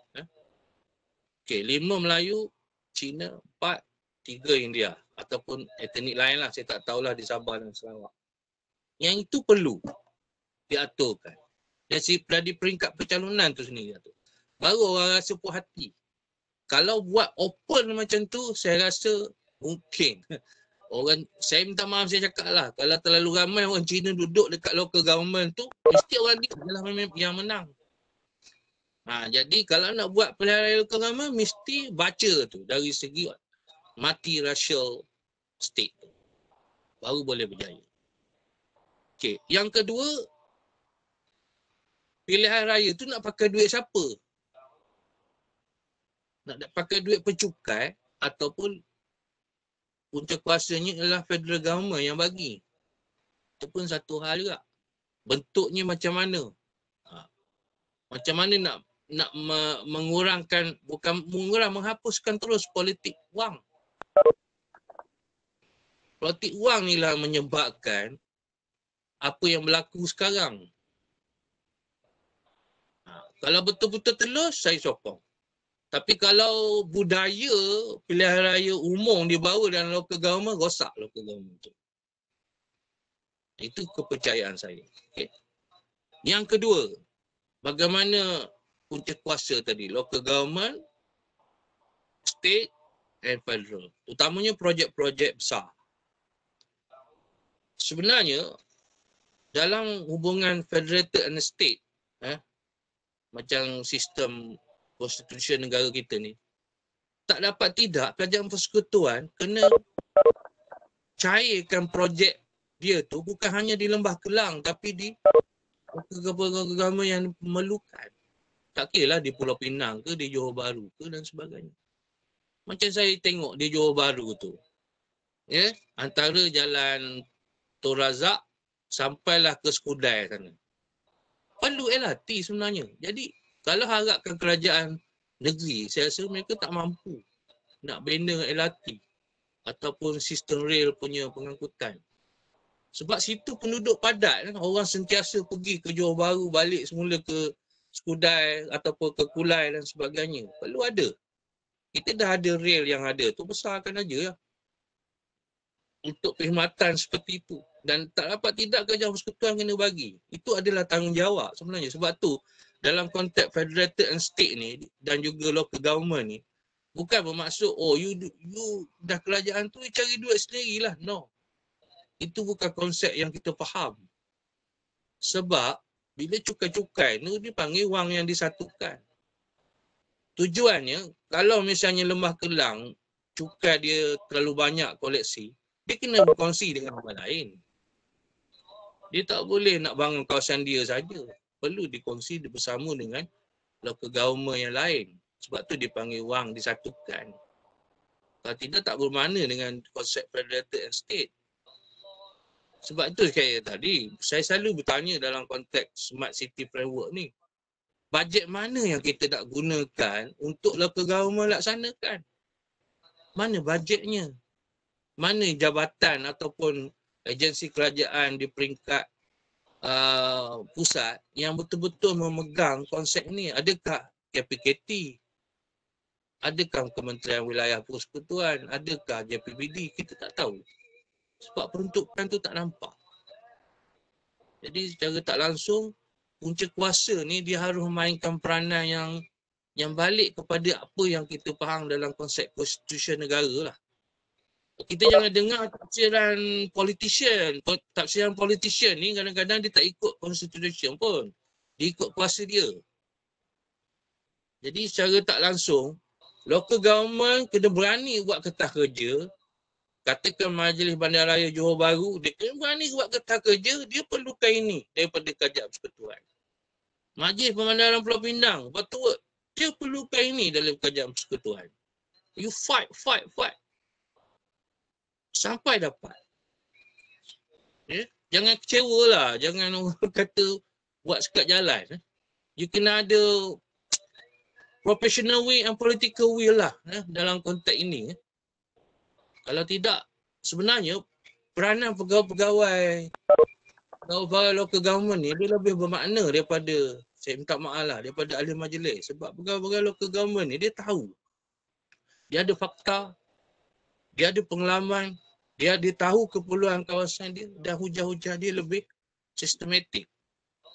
Okey, 5 Melayu, Cina, 4, 3 India. Ataupun etnik lain lah, saya tak tahulah di Sabah dan Sarawak. Yang itu perlu diaturkan. Dari peringkat pencalonan tu sendiri. Baru orang rasa puas hati. Kalau buat open macam tu, saya rasa mungkin. Saya minta maaf saya cakap lah. Kalau terlalu ramai orang Cina duduk dekat local government tu, mesti orang dia adalah yang menang. Jadi kalau nak buat pilihan raya local government, mesti baca tu dari segi multiracial state tu. Baru boleh berjaya. Okey, yang kedua, pilihan raya tu nak pakai duit siapa? Nak pakai duit pencukai ataupun punca kuasanya adalah federal government yang bagi. Itu pun satu hal juga. Bentuknya macam mana? Macam mana nak mengurangkan, bukan menghapuskan terus politik wang. Politik wang ni lah menyebabkan apa yang berlaku sekarang. Kalau betul-betul telus, saya sokong. Tapi kalau budaya pilihan raya umum dibawa dalam local government, rosak local government tu. Itu kepercayaan saya. Okay. Yang kedua, bagaimana punca kuasa tadi, local government, state and federal. Utamanya projek-projek besar. Sebenarnya, dalam hubungan federated and state, macam sistem konstitusi negara kita ni, tak dapat tidak kerajaan persekutuan kena cairkan projek dia tu bukan hanya di Lembah Kelang tapi di agama yang memerlukan. Tak kira lah di Pulau Pinang ke, di Johor Bahru ke dan sebagainya. Macam saya tengok di Johor Bahru tu, antara jalan Tun Razak sampailah ke Skudai sana. Perlu LRT sebenarnya. Jadi kalau harapkan kerajaan negeri, saya rasa mereka tak mampu nak bina LRT ataupun sistem rail punya pengangkutan. Sebab situ penduduk padat kan, orang sentiasa pergi ke Johor Bahru, balik semula ke Skudai ataupun ke Kulai dan sebagainya. Perlu ada. Kita dah ada rail yang ada tu, besarkan aja lah. Untuk perkhidmatan seperti itu. Dan tak dapat tidak kerajaan persekutuan kena bagi. Itu adalah tanggungjawab sebenarnya. Sebab tu dalam konteks federated and state ni dan juga local government ni, bukan bermaksud you dah kerajaan tu cari duit sendirilah. No. Itu bukan konsep yang kita faham. Sebab bila cukai-cukai ni dipanggil wang yang disatukan. Tujuannya kalau misalnya Lembah Kelang cukai dia terlalu banyak koleksi, dia kena berkongsi dengan orang lain. Dia tak boleh nak bangun kawasan dia saja. Perlu dikongsi bersama dengan local government yang lain. Sebab tu dipanggil wang disatukan. Kalau tidak tak bermakna dengan konsep federated and state. Sebab itu saya selalu bertanya dalam konteks Smart City Framework ni, bajet mana yang kita nak gunakan untuk local government laksanakan? Mana bajetnya? Mana jabatan ataupun agensi kerajaan di peringkat pusat yang betul-betul memegang konsep ni? Adakah KPKT? Adakah Kementerian Wilayah Persekutuan? Adakah JPBD? Kita tak tahu. Sebab peruntukan tu tak nampak. Jadi secara tak langsung, punca kuasa ni dia harus memainkan peranan yang balik kepada apa yang kita faham dalam konsep konstitusi negara lah. Kita jangan dengar tafsiran politician. Tafsiran politician ni kadang-kadang dia tak ikut constitution pun. Dia ikut kuasa dia. Jadi secara tak langsung, local government kena berani buat kertas kerja. Katakan Majlis Bandaraya Johor Bahru, dia kena berani buat kertas kerja, dia perlukan ini daripada Kerajaan Persekutuan. Majlis Pemandaran Pulau Pinang, betul, dia perlukan ini dalam Kerajaan Persekutuan. You fight. Sampai dapat. Ya? Jangan kecewa lah. Jangan orang kata buat sekat jalan. You kena ada professional will and political will lah dalam konteks ini. Kalau tidak, sebenarnya peranan pegawai-pegawai local government ni dia lebih bermakna daripada, saya minta maaf lah, daripada ahli majlis. Sebab pegawai-pegawai local government ni dia tahu. Dia ada fakta, dia ada pengalaman, dia tahu keperluan kawasan dia dan hujah-hujah dia lebih sistematik.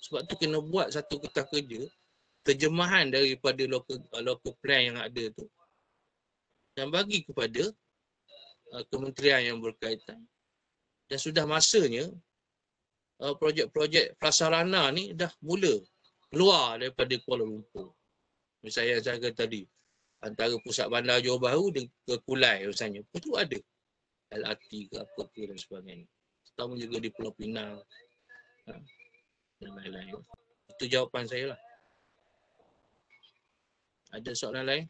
Sebab tu kena buat satu kertas kerja, terjemahan daripada local plan yang ada tu dan bagi kepada kementerian yang berkaitan. Dan sudah masanya projek-projek prasarana ni dah mula keluar daripada Kuala Lumpur. Misalnya yang saya kata tadi, antara pusat bandar Johor Bahru ke Kulai misalnya, itu ada LRT ke apa ke dan sebagainya. Terutama juga di Pulau Pinang dan lain-lain. Itu jawapan saya lah. Ada soalan lain?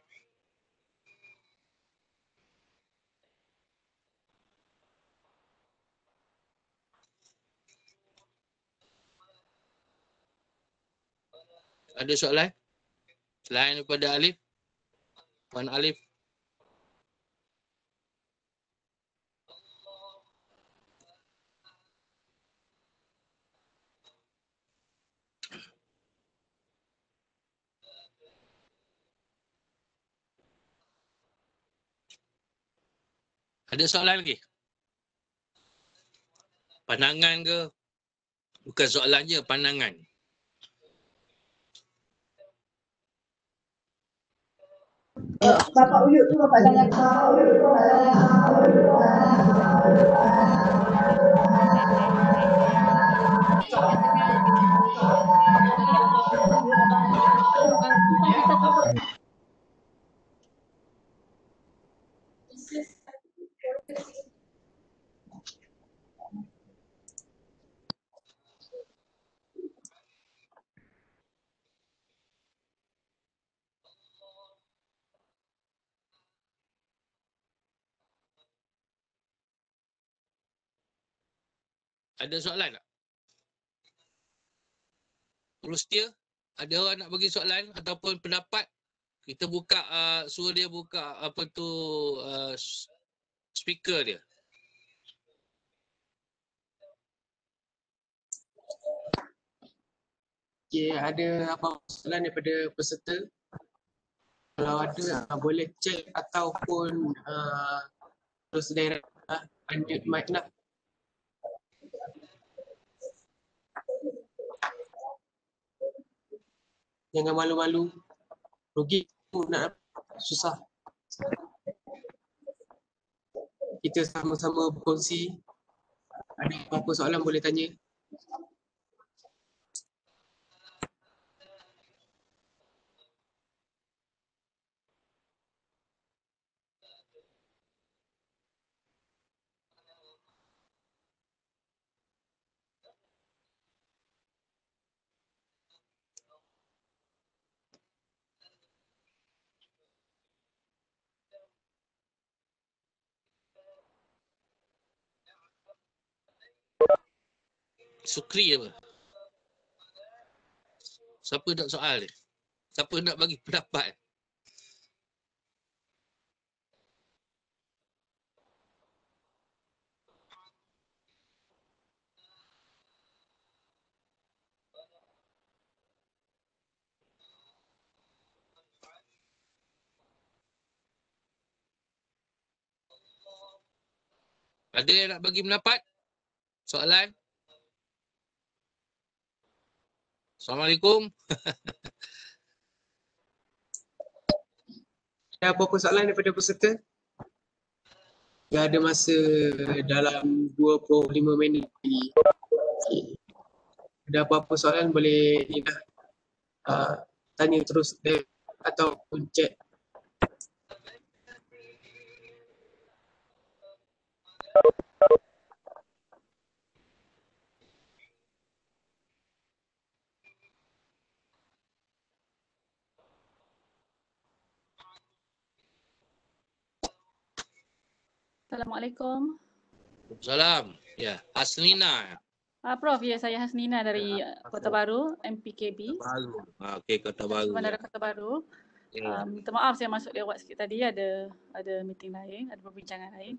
Ada soalan? Selain daripada Alif? Puan Alif? Ada soalan lagi? Pandangan ke? Bukan soalan je, pandangan. Bapak Uyuk tu bapak jangan. Ada soalan tak? Terus dia, ada orang nak bagi soalan ataupun pendapat? Kita buka, suruh dia buka apa tu speaker dia. Okay, ada apa soalan daripada peserta? Kalau ada, boleh cek ataupun terus direct unmute mic lah. Jangan malu-malu. Rugi nak susah. Kita sama-sama berkongsi. Ada apa-apa soalan boleh tanya. Sukri apa? Siapa nak soal ni? Siapa nak bagi pendapat? Ada yang nak bagi pendapat? Soalan? Assalamualaikum. Ada apa-apa soalan daripada peserta? Dah ada masa dalam 25 minit lagi. Okay. Ada apa-apa soalan boleh Nina tanya terus ataupun chat. Assalamualaikum. Salam. Ya, Hasnina. Prof, ya saya Hasnina dari Kota Baru, MPKB. Baru. Okey, Kota Baru. Bandara Ya. Kota Baru. Ya. Minta maaf saya masuk lewat sikit tadi, ada meeting lain, ada perbincangan lain.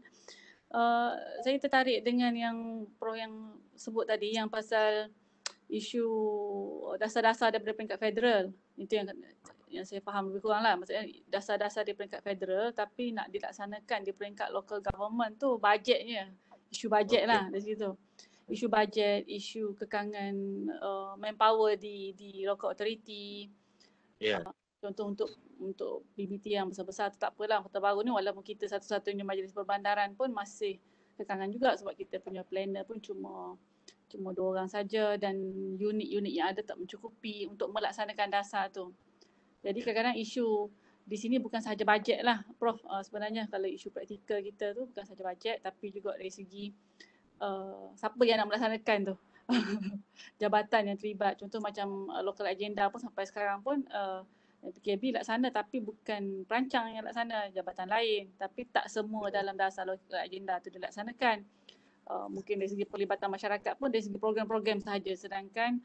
Saya tertarik dengan yang Prof yang sebut tadi, yang pasal isu dasar-dasar daripada peringkat federal. Itu yang saya faham lebih kurang lah. Maksudnya dasar-dasar di peringkat federal tapi nak dilaksanakan di peringkat local government tu bajetnya. Isu bajet lah dari situ. Isu bajet, isu kekangan manpower di local authority. Ya. Contoh untuk BBT yang besar-besar tu tak apalah. Kota Baru ni walaupun kita satu-satunya majlis perbandaran pun masih kekangan juga sebab kita punya planner pun cuma 2 orang saja dan unit-unit yang ada tak mencukupi untuk melaksanakan dasar tu. Jadi kadang-kadang isu di sini bukan sahaja bajet lah Prof. Sebenarnya kalau isu praktikal kita tu bukan sahaja bajet tapi juga dari segi siapa yang nak melaksanakan tu. Jabatan yang terlibat. Contoh macam local agenda pun sampai sekarang pun PKB laksana tapi bukan perancang yang laksana, jabatan lain. Tapi tak semua dalam dasar local agenda tu dilaksanakan. Mungkin dari segi pelibatan masyarakat pun dari segi program-program sahaja, sedangkan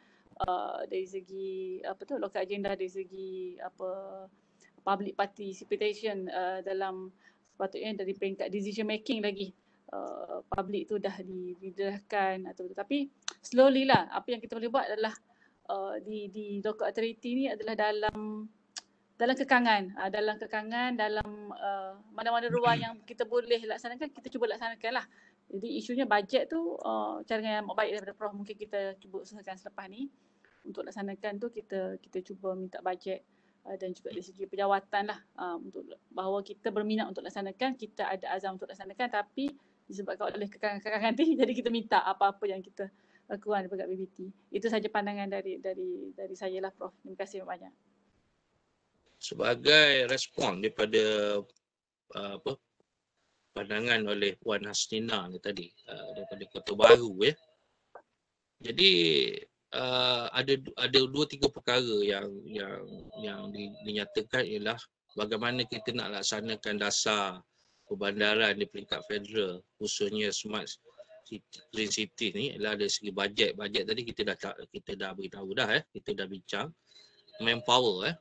dari segi local agenda, dari segi public participation dalam sepatutnya dari peringkat decision making lagi public tu dah didedahkan atau tapi slowly lah. Apa yang kita boleh buat adalah di local authority ni adalah dalam kekangan, dalam mana-mana ruang yang kita boleh laksanakan, kita cuba laksanakan lah. Jadi isunya bajet tu cara yang baik daripada Prof mungkin kita cuba usahakan selepas ni untuk laksanakan tu kita cuba minta bajet dan juga dari segi penjawatan lah untuk bahawa kita berminat untuk laksanakan, kita ada azam untuk laksanakan tapi disebabkan oleh kekangan-kekangan ni jadi kita minta apa-apa yang kita lakukan daripada BBT. Itu saja pandangan dari saya lah Prof. Terima kasih banyak. Sebagai respon daripada pandangan oleh Puan Hasnina ni tadi daripada Kota Baru ya. Jadi ada 2-3 perkara yang dinyatakan ialah bagaimana kita nak laksanakan dasar perbandaran di peringkat federal, khususnya smart green city ni ialah dari segi bajet. Bajet tadi kita dah beritahu dah kita dah bincang. Manpower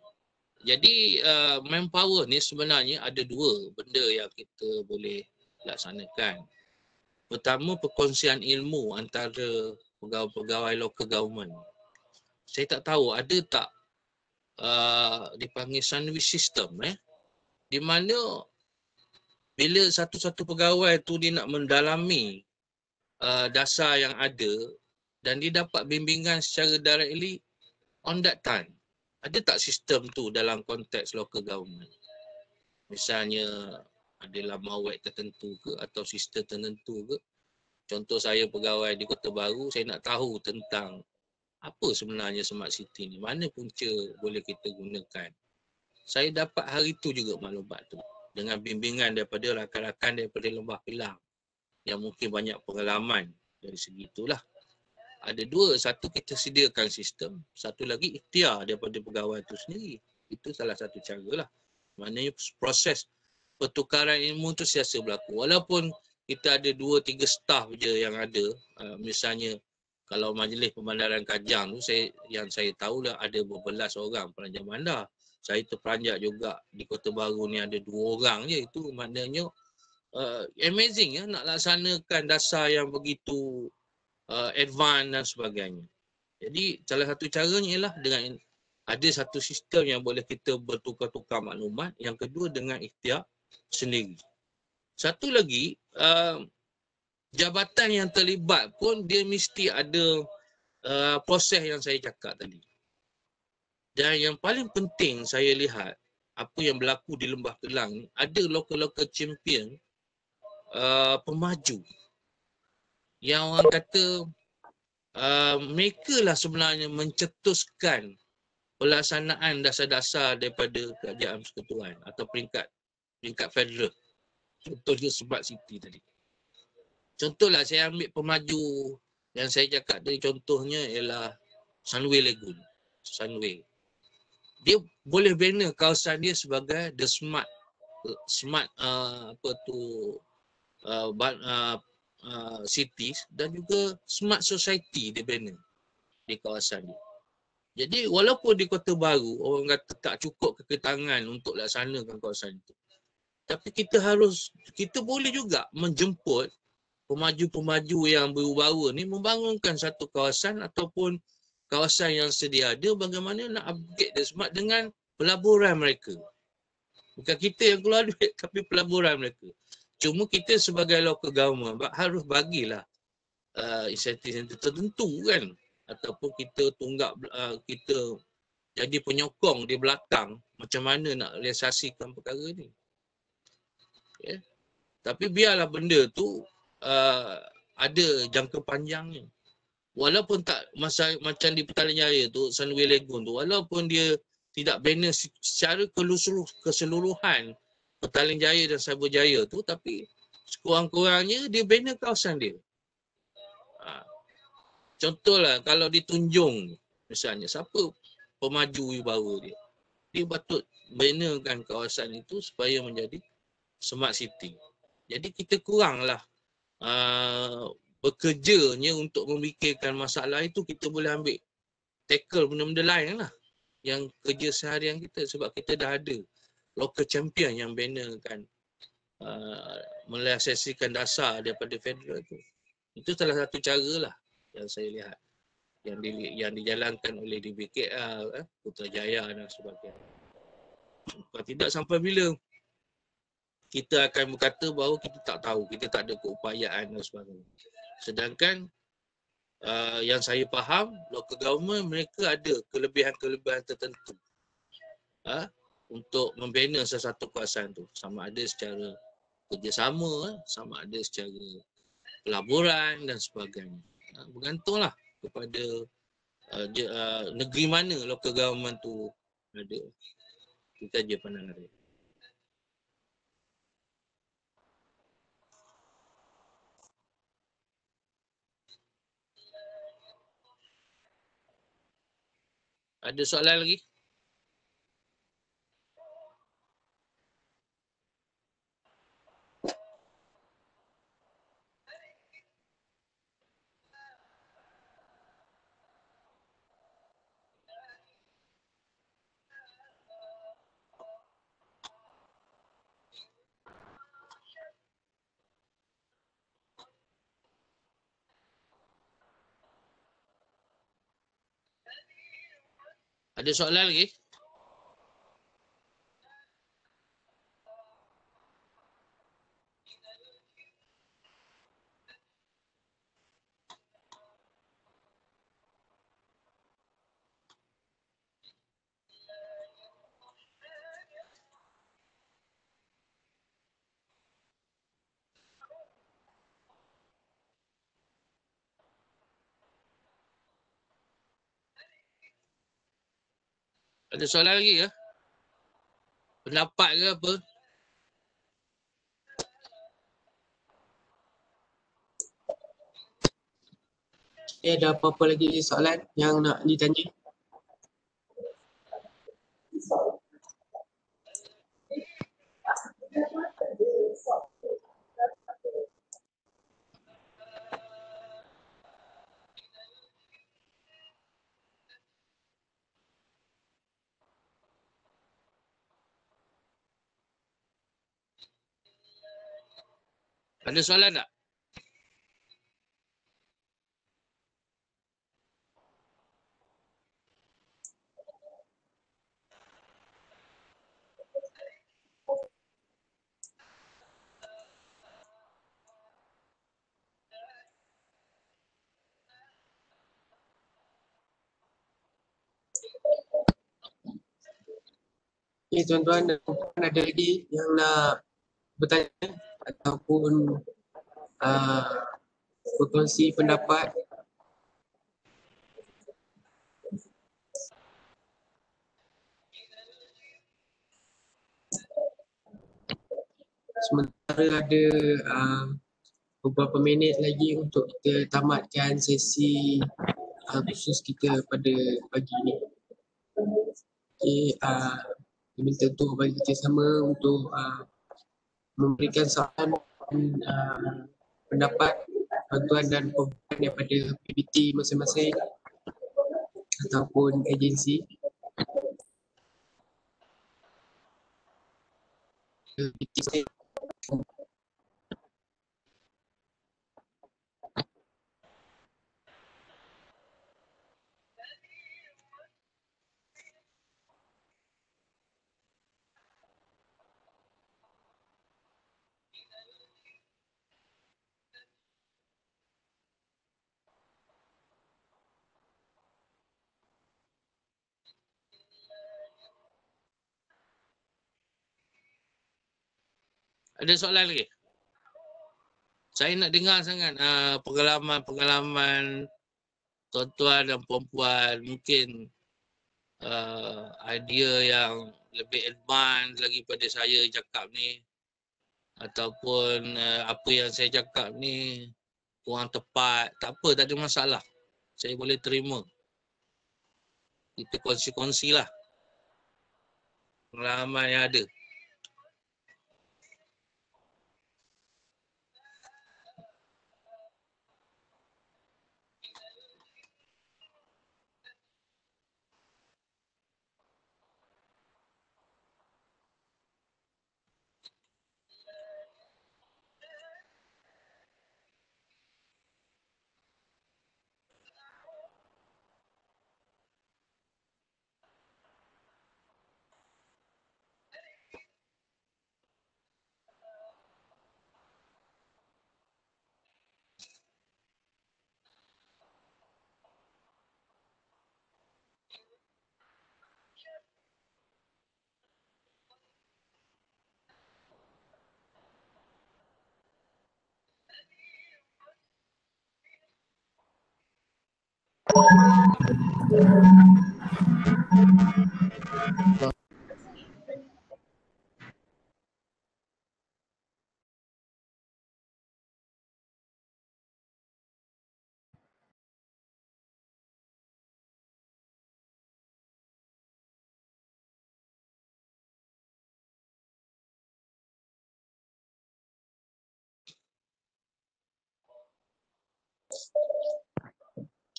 Jadi manpower ni sebenarnya ada 2 benda yang kita boleh laksanakan. Pertama, perkongsian ilmu antara pegawai-pegawai local government. Saya tak tahu ada tak dipanggil sandwich system di mana bila satu-satu pegawai tu dia nak mendalami dasar yang ada dan dia dapat bimbingan secara directly on that time. Ada tak sistem tu dalam konteks local government? Misalnya ada laman web tertentu ke atau sistem tertentu ke? Contoh saya pegawai di Kota Baru, saya nak tahu tentang apa sebenarnya smart city ni, mana punca boleh kita gunakan. Saya dapat hari tu juga maklumat tu dengan bimbingan daripada rakan-rakan daripada Lembah Pilang yang mungkin banyak pengalaman dari segi itulah. Ada 2, satu kita sediakan sistem, satu lagi ikhtiar daripada pegawai itu sendiri. Itu salah satu cara lah. Maknanya proses pertukaran ilmu tu siasa berlaku. Walaupun kita ada 2-3 staff je yang ada, misalnya Kalau majlis pembandaran Kajang tu, yang saya tahu lah ada berbelas orang peranjat bandar. Saya terperanjat juga di Kota Baru ni ada 2 orang je. Itu maknanya amazing ya, nak laksanakan dasar yang begitu advance dan sebagainya. Jadi salah satu caranya ialah dengan ada satu sistem yang boleh kita bertukar-tukar maklumat. Yang kedua dengan ikhtiar sendiri. Satu lagi, jabatan yang terlibat pun dia mesti ada proses yang saya cakap tadi. Dan yang paling penting saya lihat apa yang berlaku di Lembah Kelang ni, ada local champion pemaju yang orang kata mereka lah sebenarnya mencetuskan pelaksanaan dasar-dasar daripada kerajaan persekutuan atau peringkat federal. Contohnya Smart City tadi. Contohlah saya ambil pemaju yang saya cakap tadi, contohnya ialah Sunway Lagoon. Sunway. Dia boleh bina kawasan dia sebagai the smart cities dan juga smart society dia bina di kawasan dia. Jadi walaupun di Kota Baru orang kata tak cukup keketangan untuk laksanakan kawasan itu. Tapi kita boleh juga menjemput pemaju-pemaju yang baru-baru ni membangunkan satu kawasan ataupun kawasan yang sedia ada, bagaimana nak upgrade dia smart dengan pelaburan mereka. Bukan kita yang keluar duit tapi pelaburan mereka. Cuma kita sebagai local government harus bagilah insentif-insentif tertentu kan, ataupun kita tunggak kita jadi penyokong di belakang macam mana nak realisasikan perkara ni. Okay. Tapi biarlah benda tu ada jangka panjangnya. Walaupun tak macam di Petaling Jaya tu, Sunway Lagoon tu, walaupun dia tidak bina secara keseluruhan Petaling Jaya dan Cyberjaya tu, tapi sekurang-kurangnya dia bina kawasan dia. Contohlah kalau di Tunjung misalnya, siapa pemaju baru dia? Dia patut binakan kawasan itu supaya menjadi smart city. Jadi kita kuranglah bekerjanya untuk memikirkan masalah itu, kita boleh ambil tackle benda-benda lain lah yang kerja seharian kita, sebab kita dah ada local champion yang binakan melaksanakan dasar daripada federal tu. Itu salah satu cara lah yang saya lihat yang dijalankan oleh DBKL, Putrajaya dan sebagainya. Kalau tidak, sampai bila kita akan berkata bahawa kita tak tahu, kita tak ada keupayaan dan sebagainya. Sedangkan yang saya faham, local government mereka ada kelebihan-kelebihan tertentu untuk membina sesuatu kawasan tu. Sama ada secara kerjasama, sama ada secara pelaburan dan sebagainya. Bergantunglah kepada negeri mana local government tu ada. Kita je pandangan dia. Ada soalan lagi? Ada soalan lagi? Ada soalan lagi ke? Pendapat ke apa? Ada apa-apa lagi soalan yang nak ditanya? Ada soalan tak? Okay, tuan-tuan dan puan, ada lagi yang nak bertanya ataupun berkongsi pendapat? Sementara ada beberapa minit lagi untuk kita tamatkan sesi khusus kita pada pagi ini. Okay, kita minta untuk bagi kerjasama untuk memberikan soalan dan pendapat tuan-tuan dan puan daripada PBT masing-masing ataupun agensi. Ada soalan lagi? Saya nak dengar sangat pengalaman tuan-tuan dan puan-puan, mungkin idea yang lebih advance lagi pada saya cakap ni, ataupun apa yang saya cakap ni kurang tepat. Tak apa, tak ada masalah. Saya boleh terima. Kita kongsi-kongsi lah pengalaman yang ada.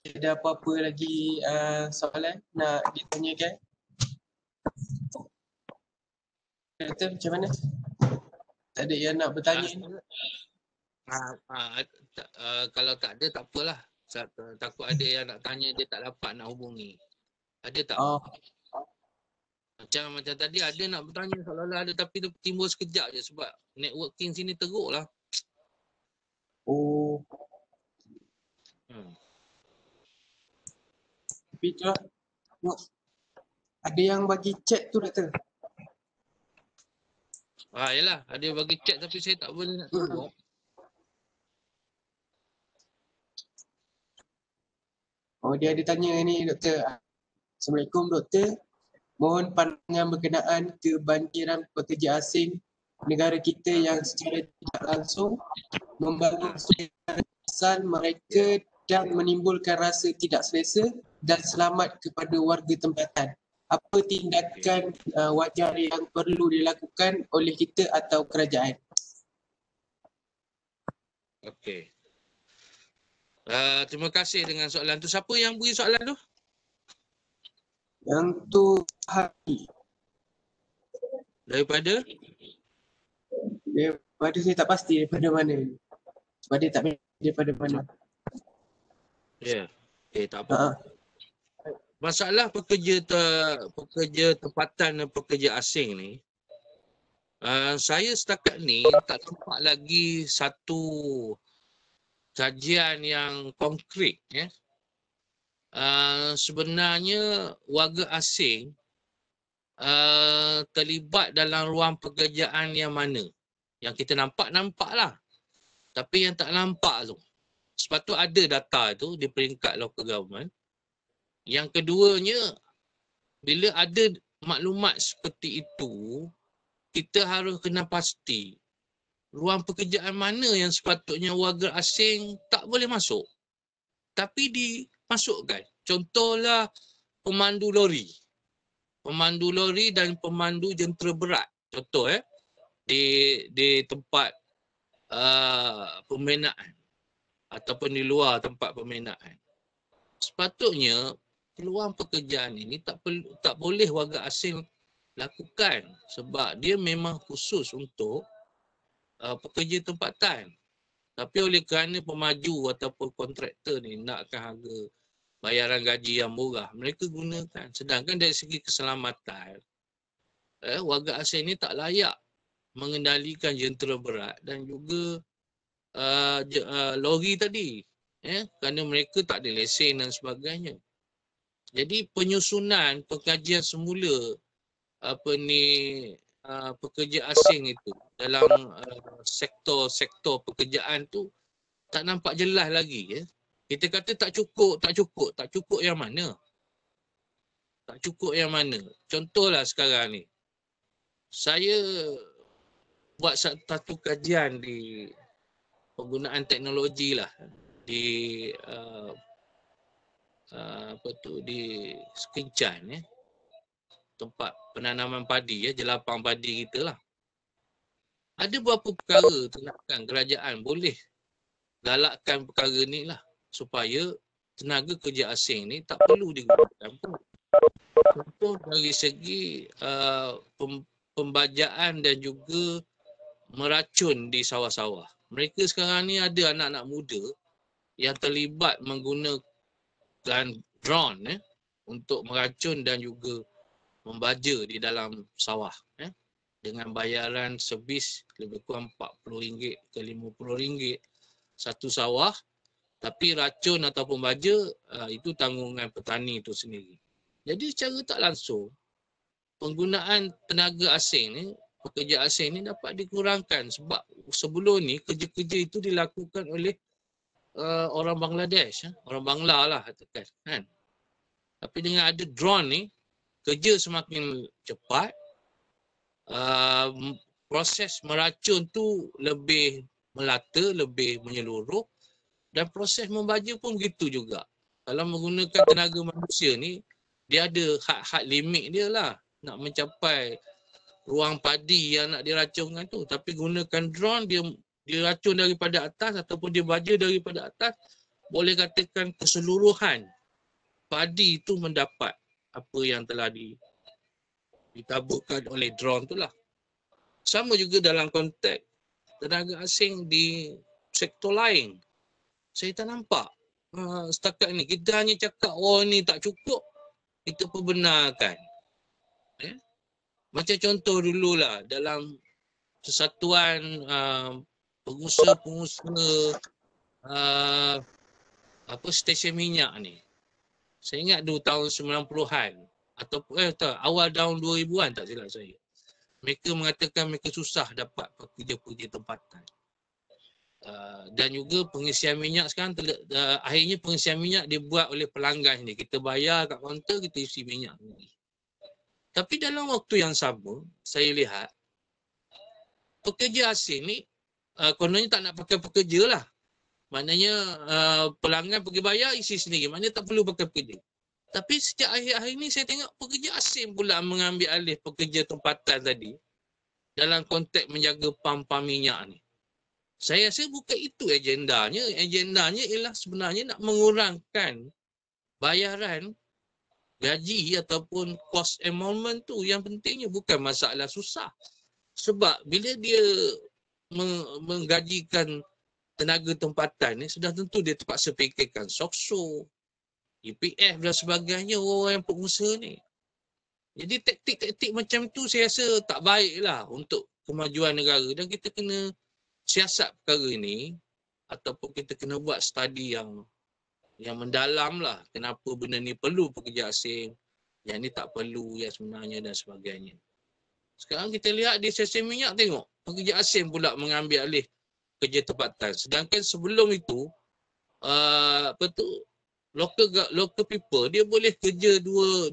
Ada apa-apa lagi soalan nak ditanyakan? Doktor, macam mana? Tak ada yang nak bertanya? Kalau tak ada, tak apalah. Takut ada yang nak tanya, dia tak dapat nak hubungi. Ada tak? Oh, Macam tadi ada nak bertanya seolah-olah ada, tapi dia timbul sekejap je sebab networking sini teruk lah. oh. Tapi tu lah. Ada yang bagi chat tu, doktor. Yalah, ada yang bagi chat tapi saya tak boleh nak tengok. Oh, dia ada tanya ni, doktor. Assalamualaikum, doktor. Mohon pandangan berkenaan kebanjiran pekerja asing negara kita yang secara tidak langsung membangun sumber asal mereka dan menimbulkan rasa tidak selesa dan selamat kepada warga tempatan. Apa tindakan wajar yang perlu dilakukan oleh kita atau kerajaan? Okey. Terima kasih dengan soalan tu. Siapa yang beri soalan tu? Yang tu Hadi Daripada? daripada Sebab tu saya tak pasti daripada mana. Sebab dia tak daripada mana. Ya. Okay, tak apa. Ha. Masalah pekerja tempatan dan pekerja asing ni, saya setakat ni tak nampak lagi satu kajian yang konkret. Ya. Sebenarnya warga asing terlibat dalam ruang pekerjaan yang mana? Yang kita nampak lah. Tapi yang tak nampak tu. Sebab tu ada data tu di peringkat local government. Yang keduanya, bila ada maklumat seperti itu, kita harus kena pasti ruang pekerjaan mana yang sepatutnya warga asing tak boleh masuk. Tapi dimasukkan. Contohlah pemandu lori. Pemandu lori dan pemandu jentera berat. Contoh di tempat pembinaan ataupun di luar tempat pembinaan. Sepatutnya peluang pekerjaan ini tak boleh warga asing lakukan sebab dia memang khusus untuk pekerja tempatan. Tapi oleh kerana pemaju ataupun kontraktor ni nakkan harga bayaran gaji yang murah, mereka gunakan. Sedangkan dari segi keselamatan, warga asing ni tak layak mengendalikan jentera berat dan juga lori tadi. Kerana mereka tak ada lesen dan sebagainya. Jadi penyusunan pengkajian semula pekerja asing itu dalam sektor-sektor pekerjaan tu tak nampak jelas lagi. Kita kata tak cukup yang mana? Tak cukup yang mana? Contohlah sekarang ni. Saya buat satu kajian di penggunaan teknologi lah di di Sekencan tempat penanaman padi jelapang padi kita lah. Ada beberapa perkara tindakan kerajaan boleh galakkan perkara ni lah supaya tenaga kerja asing ni tak perlu digunakan pun. Contoh dari segi pembajaan dan juga meracun di sawah-sawah. Mereka sekarang ni ada anak-anak muda yang terlibat menggunakan drone untuk meracun dan juga membaja di dalam sawah dengan bayaran sebis lebih kurang RM40 ke RM50 satu sawah, tapi racun ataupun baja itu tanggungan petani itu sendiri. Jadi secara tak langsung penggunaan tenaga asing ni, pekerja asing ni dapat dikurangkan sebab sebelum ni kerja-kerja itu dilakukan oleh orang Bangladesh, orang Bangla lah katakan kan. Tapi dengan ada drone ni, kerja semakin cepat, proses meracun tu lebih melata, lebih menyeluruh dan proses membaja pun begitu juga. Kalau menggunakan tenaga manusia ni, dia ada had limit dia lah nak mencapai ruang padi yang nak diracunkan tu. Tapi gunakan drone, dia racun daripada atas ataupun dia baja daripada atas, boleh katakan keseluruhan padi itu mendapat apa yang telah ditaburkan oleh drone tu lah. Sama juga dalam konteks tenaga asing di sektor lain. Saya tak nampak setakat ni. Kita hanya cakap ni tak cukup, kita perbenarkan. Macam contoh dululah dalam kesatuan pengusaha-pengusaha stesen minyak ni. Saya ingat dulu tahun 90-an ataupun awal tahun 2000-an tak silap saya. Mereka mengatakan mereka susah dapat pekerja-pekerja tempatan. Dan juga pengisian minyak sekarang akhirnya pengisian minyak dibuat oleh pelanggan ni. Kita bayar kat kaunter, kita isi minyak sendiri. Tapi dalam waktu yang sama, saya lihat pekerja asing ni kononnya tak nak pakai pekerja lah. Maknanya pelanggan pergi bayar, isi sendiri. Maknanya tak perlu pakai pekerja. Tapi sejak akhir-akhir ini saya tengok pekerja asing pula mengambil alih pekerja tempatan tadi dalam konteks menjaga pam-pam minyak ni. Saya rasa bukan itu agendanya. Agendanya ialah sebenarnya nak mengurangkan bayaran gaji ataupun cost emolument tu. Yang pentingnya bukan masalah susah. Sebab bila dia menggajikan tenaga tempatan ni, sudah tentu dia terpaksa fikirkan SOCSO, EPF dan sebagainya orang yang pengusaha ni. Jadi taktik-taktik macam tu saya rasa tak baik lah untuk kemajuan negara, dan kita kena siasat perkara ini ataupun kita kena buat studi yang mendalam lah kenapa benda ni perlu pekerja asing, yang ni tak perlu yang sebenarnya dan sebagainya. Sekarang kita lihat di sesi minyak, tengok pekerja asing pula mengambil alih kerja tempatan. Sedangkan sebelum itu local people dia boleh kerja dua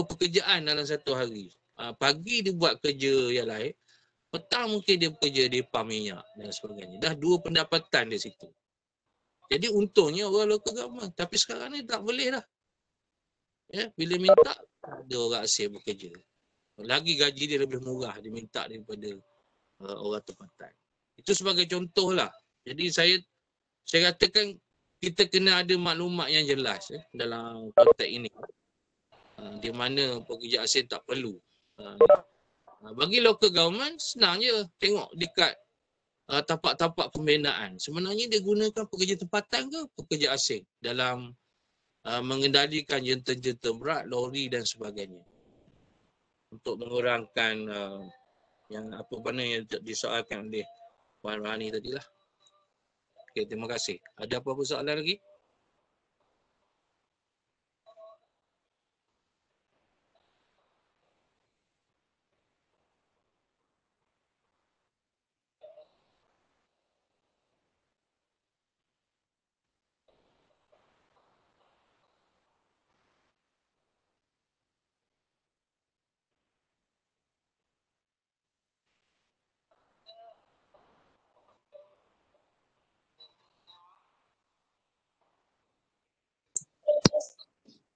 pekerjaan dalam satu hari. Pagi dia buat kerja yang lain, petang mungkin dia bekerja di pam minyak dan sebagainya. Dah dua pendapatan di situ. Jadi untungnya orang local government. Tapi sekarang ni tak boleh dah. Ya, bila minta ada orang asing bekerja. Lagi gaji dia lebih murah, dia minta daripada orang tempatan. Itu sebagai contoh lah. Jadi saya katakan kita kena ada maklumat yang jelas dalam konteks ini. Di mana pekerja asing tak perlu. Bagi local government senang je tengok dekat tapak-tapak pembinaan. Sebenarnya dia gunakan pekerja tempatan ke pekerja asing dalam mengendalikan jentera-jentera berat, lori dan sebagainya. Untuk mengurangkan yang yang disoalkan oleh Puan Rani tadilah. Okey, terima kasih. Ada apa-apa soalan lagi?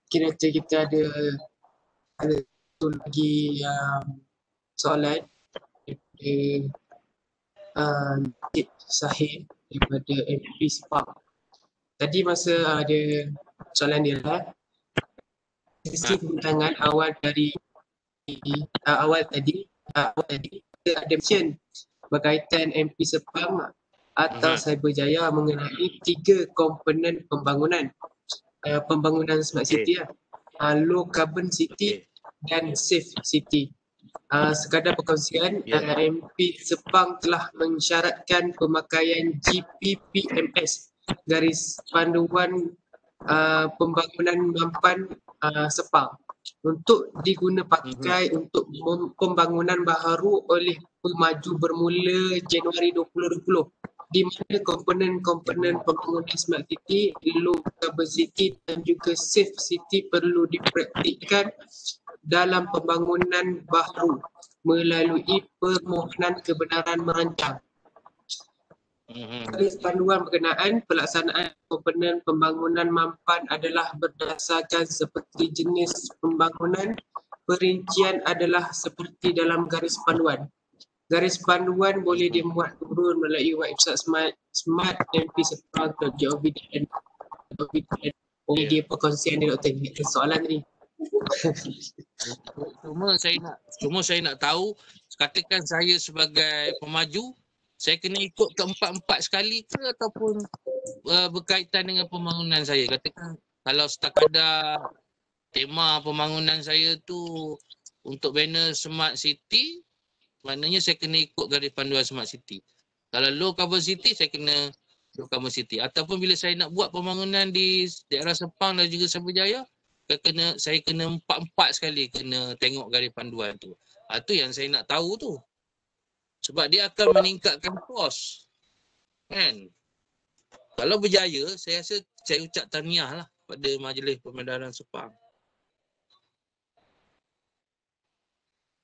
Kira-kira kita ada satu lagi soalan daripada Cik Sahid daripada MP Sepang. Tadi masa ada soalan dia lah, sisi pembentangan awal tadi kita ada mention berkaitan MP Sepang atau Cyberjaya mengenai 3 komponen pembangunan smart city lah. Low carbon city dan safe city. Sekadar perkongsian, MP Sepang telah mensyaratkan pemakaian GPPMS, garis panduan pembangunan mampan Sepang, untuk diguna pakai untuk pembangunan baharu oleh pemaju bermula Januari 2020, di mana komponen-komponen pembangunan smart city, low carbon city dan juga safe city perlu dipraktikkan dalam pembangunan baharu melalui permohonan kebenaran merancang. Garis panduan berkenaan pelaksanaan komponen pembangunan mampan adalah berdasarkan seperti jenis pembangunan. Perincian adalah seperti dalam garis panduan. Garis panduan boleh dimuat turun melalui website smartmp.gov.my. Ini dia perkongsian dia, Dr. Soalan ni. Cuma saya nak tahu, katakan saya sebagai pemaju, saya kena ikut keempat-empat sekali ke ataupun berkaitan dengan pembangunan saya. Katakan kalau sekadar tema pembangunan saya tu untuk banner Smart City, maknanya saya kena ikut garis panduan Smart City. Kalau low carbon city, saya kena low carbon city. Ataupun bila saya nak buat pembangunan di daerah Sepang dan juga Cyberjaya, saya kena empat-empat sekali kena tengok garis panduan tu. Itu yang saya nak tahu tu. Sebab dia akan meningkatkan kos. Kan? Kalau berjaya, saya rasa saya ucap tahniah lah pada Majlis Pemandaran Sepang.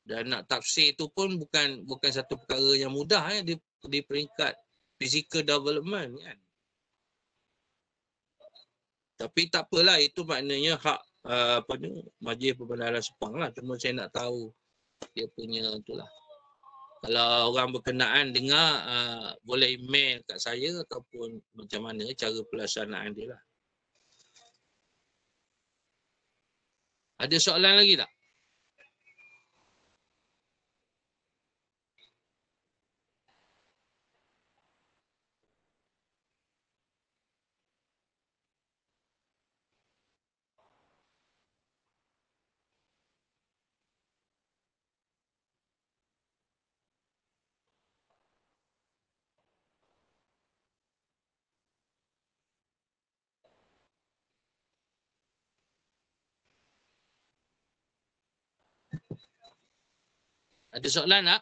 Dan nak tafsir tu pun bukan satu perkara yang mudah di peringkat physical development kan. Tapi tak apalah, itu maknanya hak Majlis Pemandaran Sepang lah. Cuma saya nak tahu dia punya itulah. Kalau orang berkenaan dengar, boleh email kat saya ataupun macam mana cara pelaksanaan dia lah. Ada soalan lagi tak? Ada soalan tak?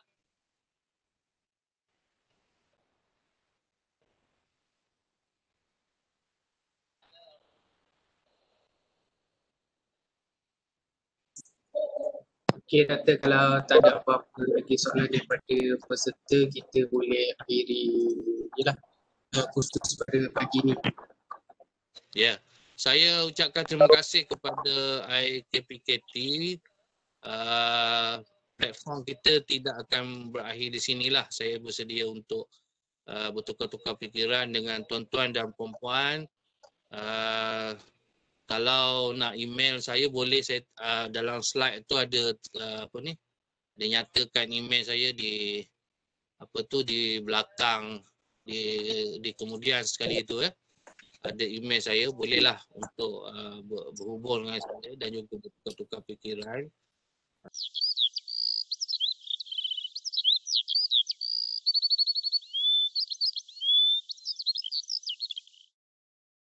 Okey, Doktor, kalau tak ada apa-apa lagi soalan daripada peserta, kita boleh akhiri jelah kursus pada pagi ni. Ya. Saya ucapkan terima kasih kepada IKPKT. Platform kita tidak akan berakhir di sinilah. Saya bersedia untuk bertukar-tukar fikiran dengan tuan-tuan dan puan-puan. Kalau nak email saya boleh, saya dalam slide tu ada apa ni? Dia nyatakan email saya di apa tu di belakang di kemudian sekali itu ada email saya, bolehlah untuk berhubung dengan saya dan juga bertukar-tukar fikiran.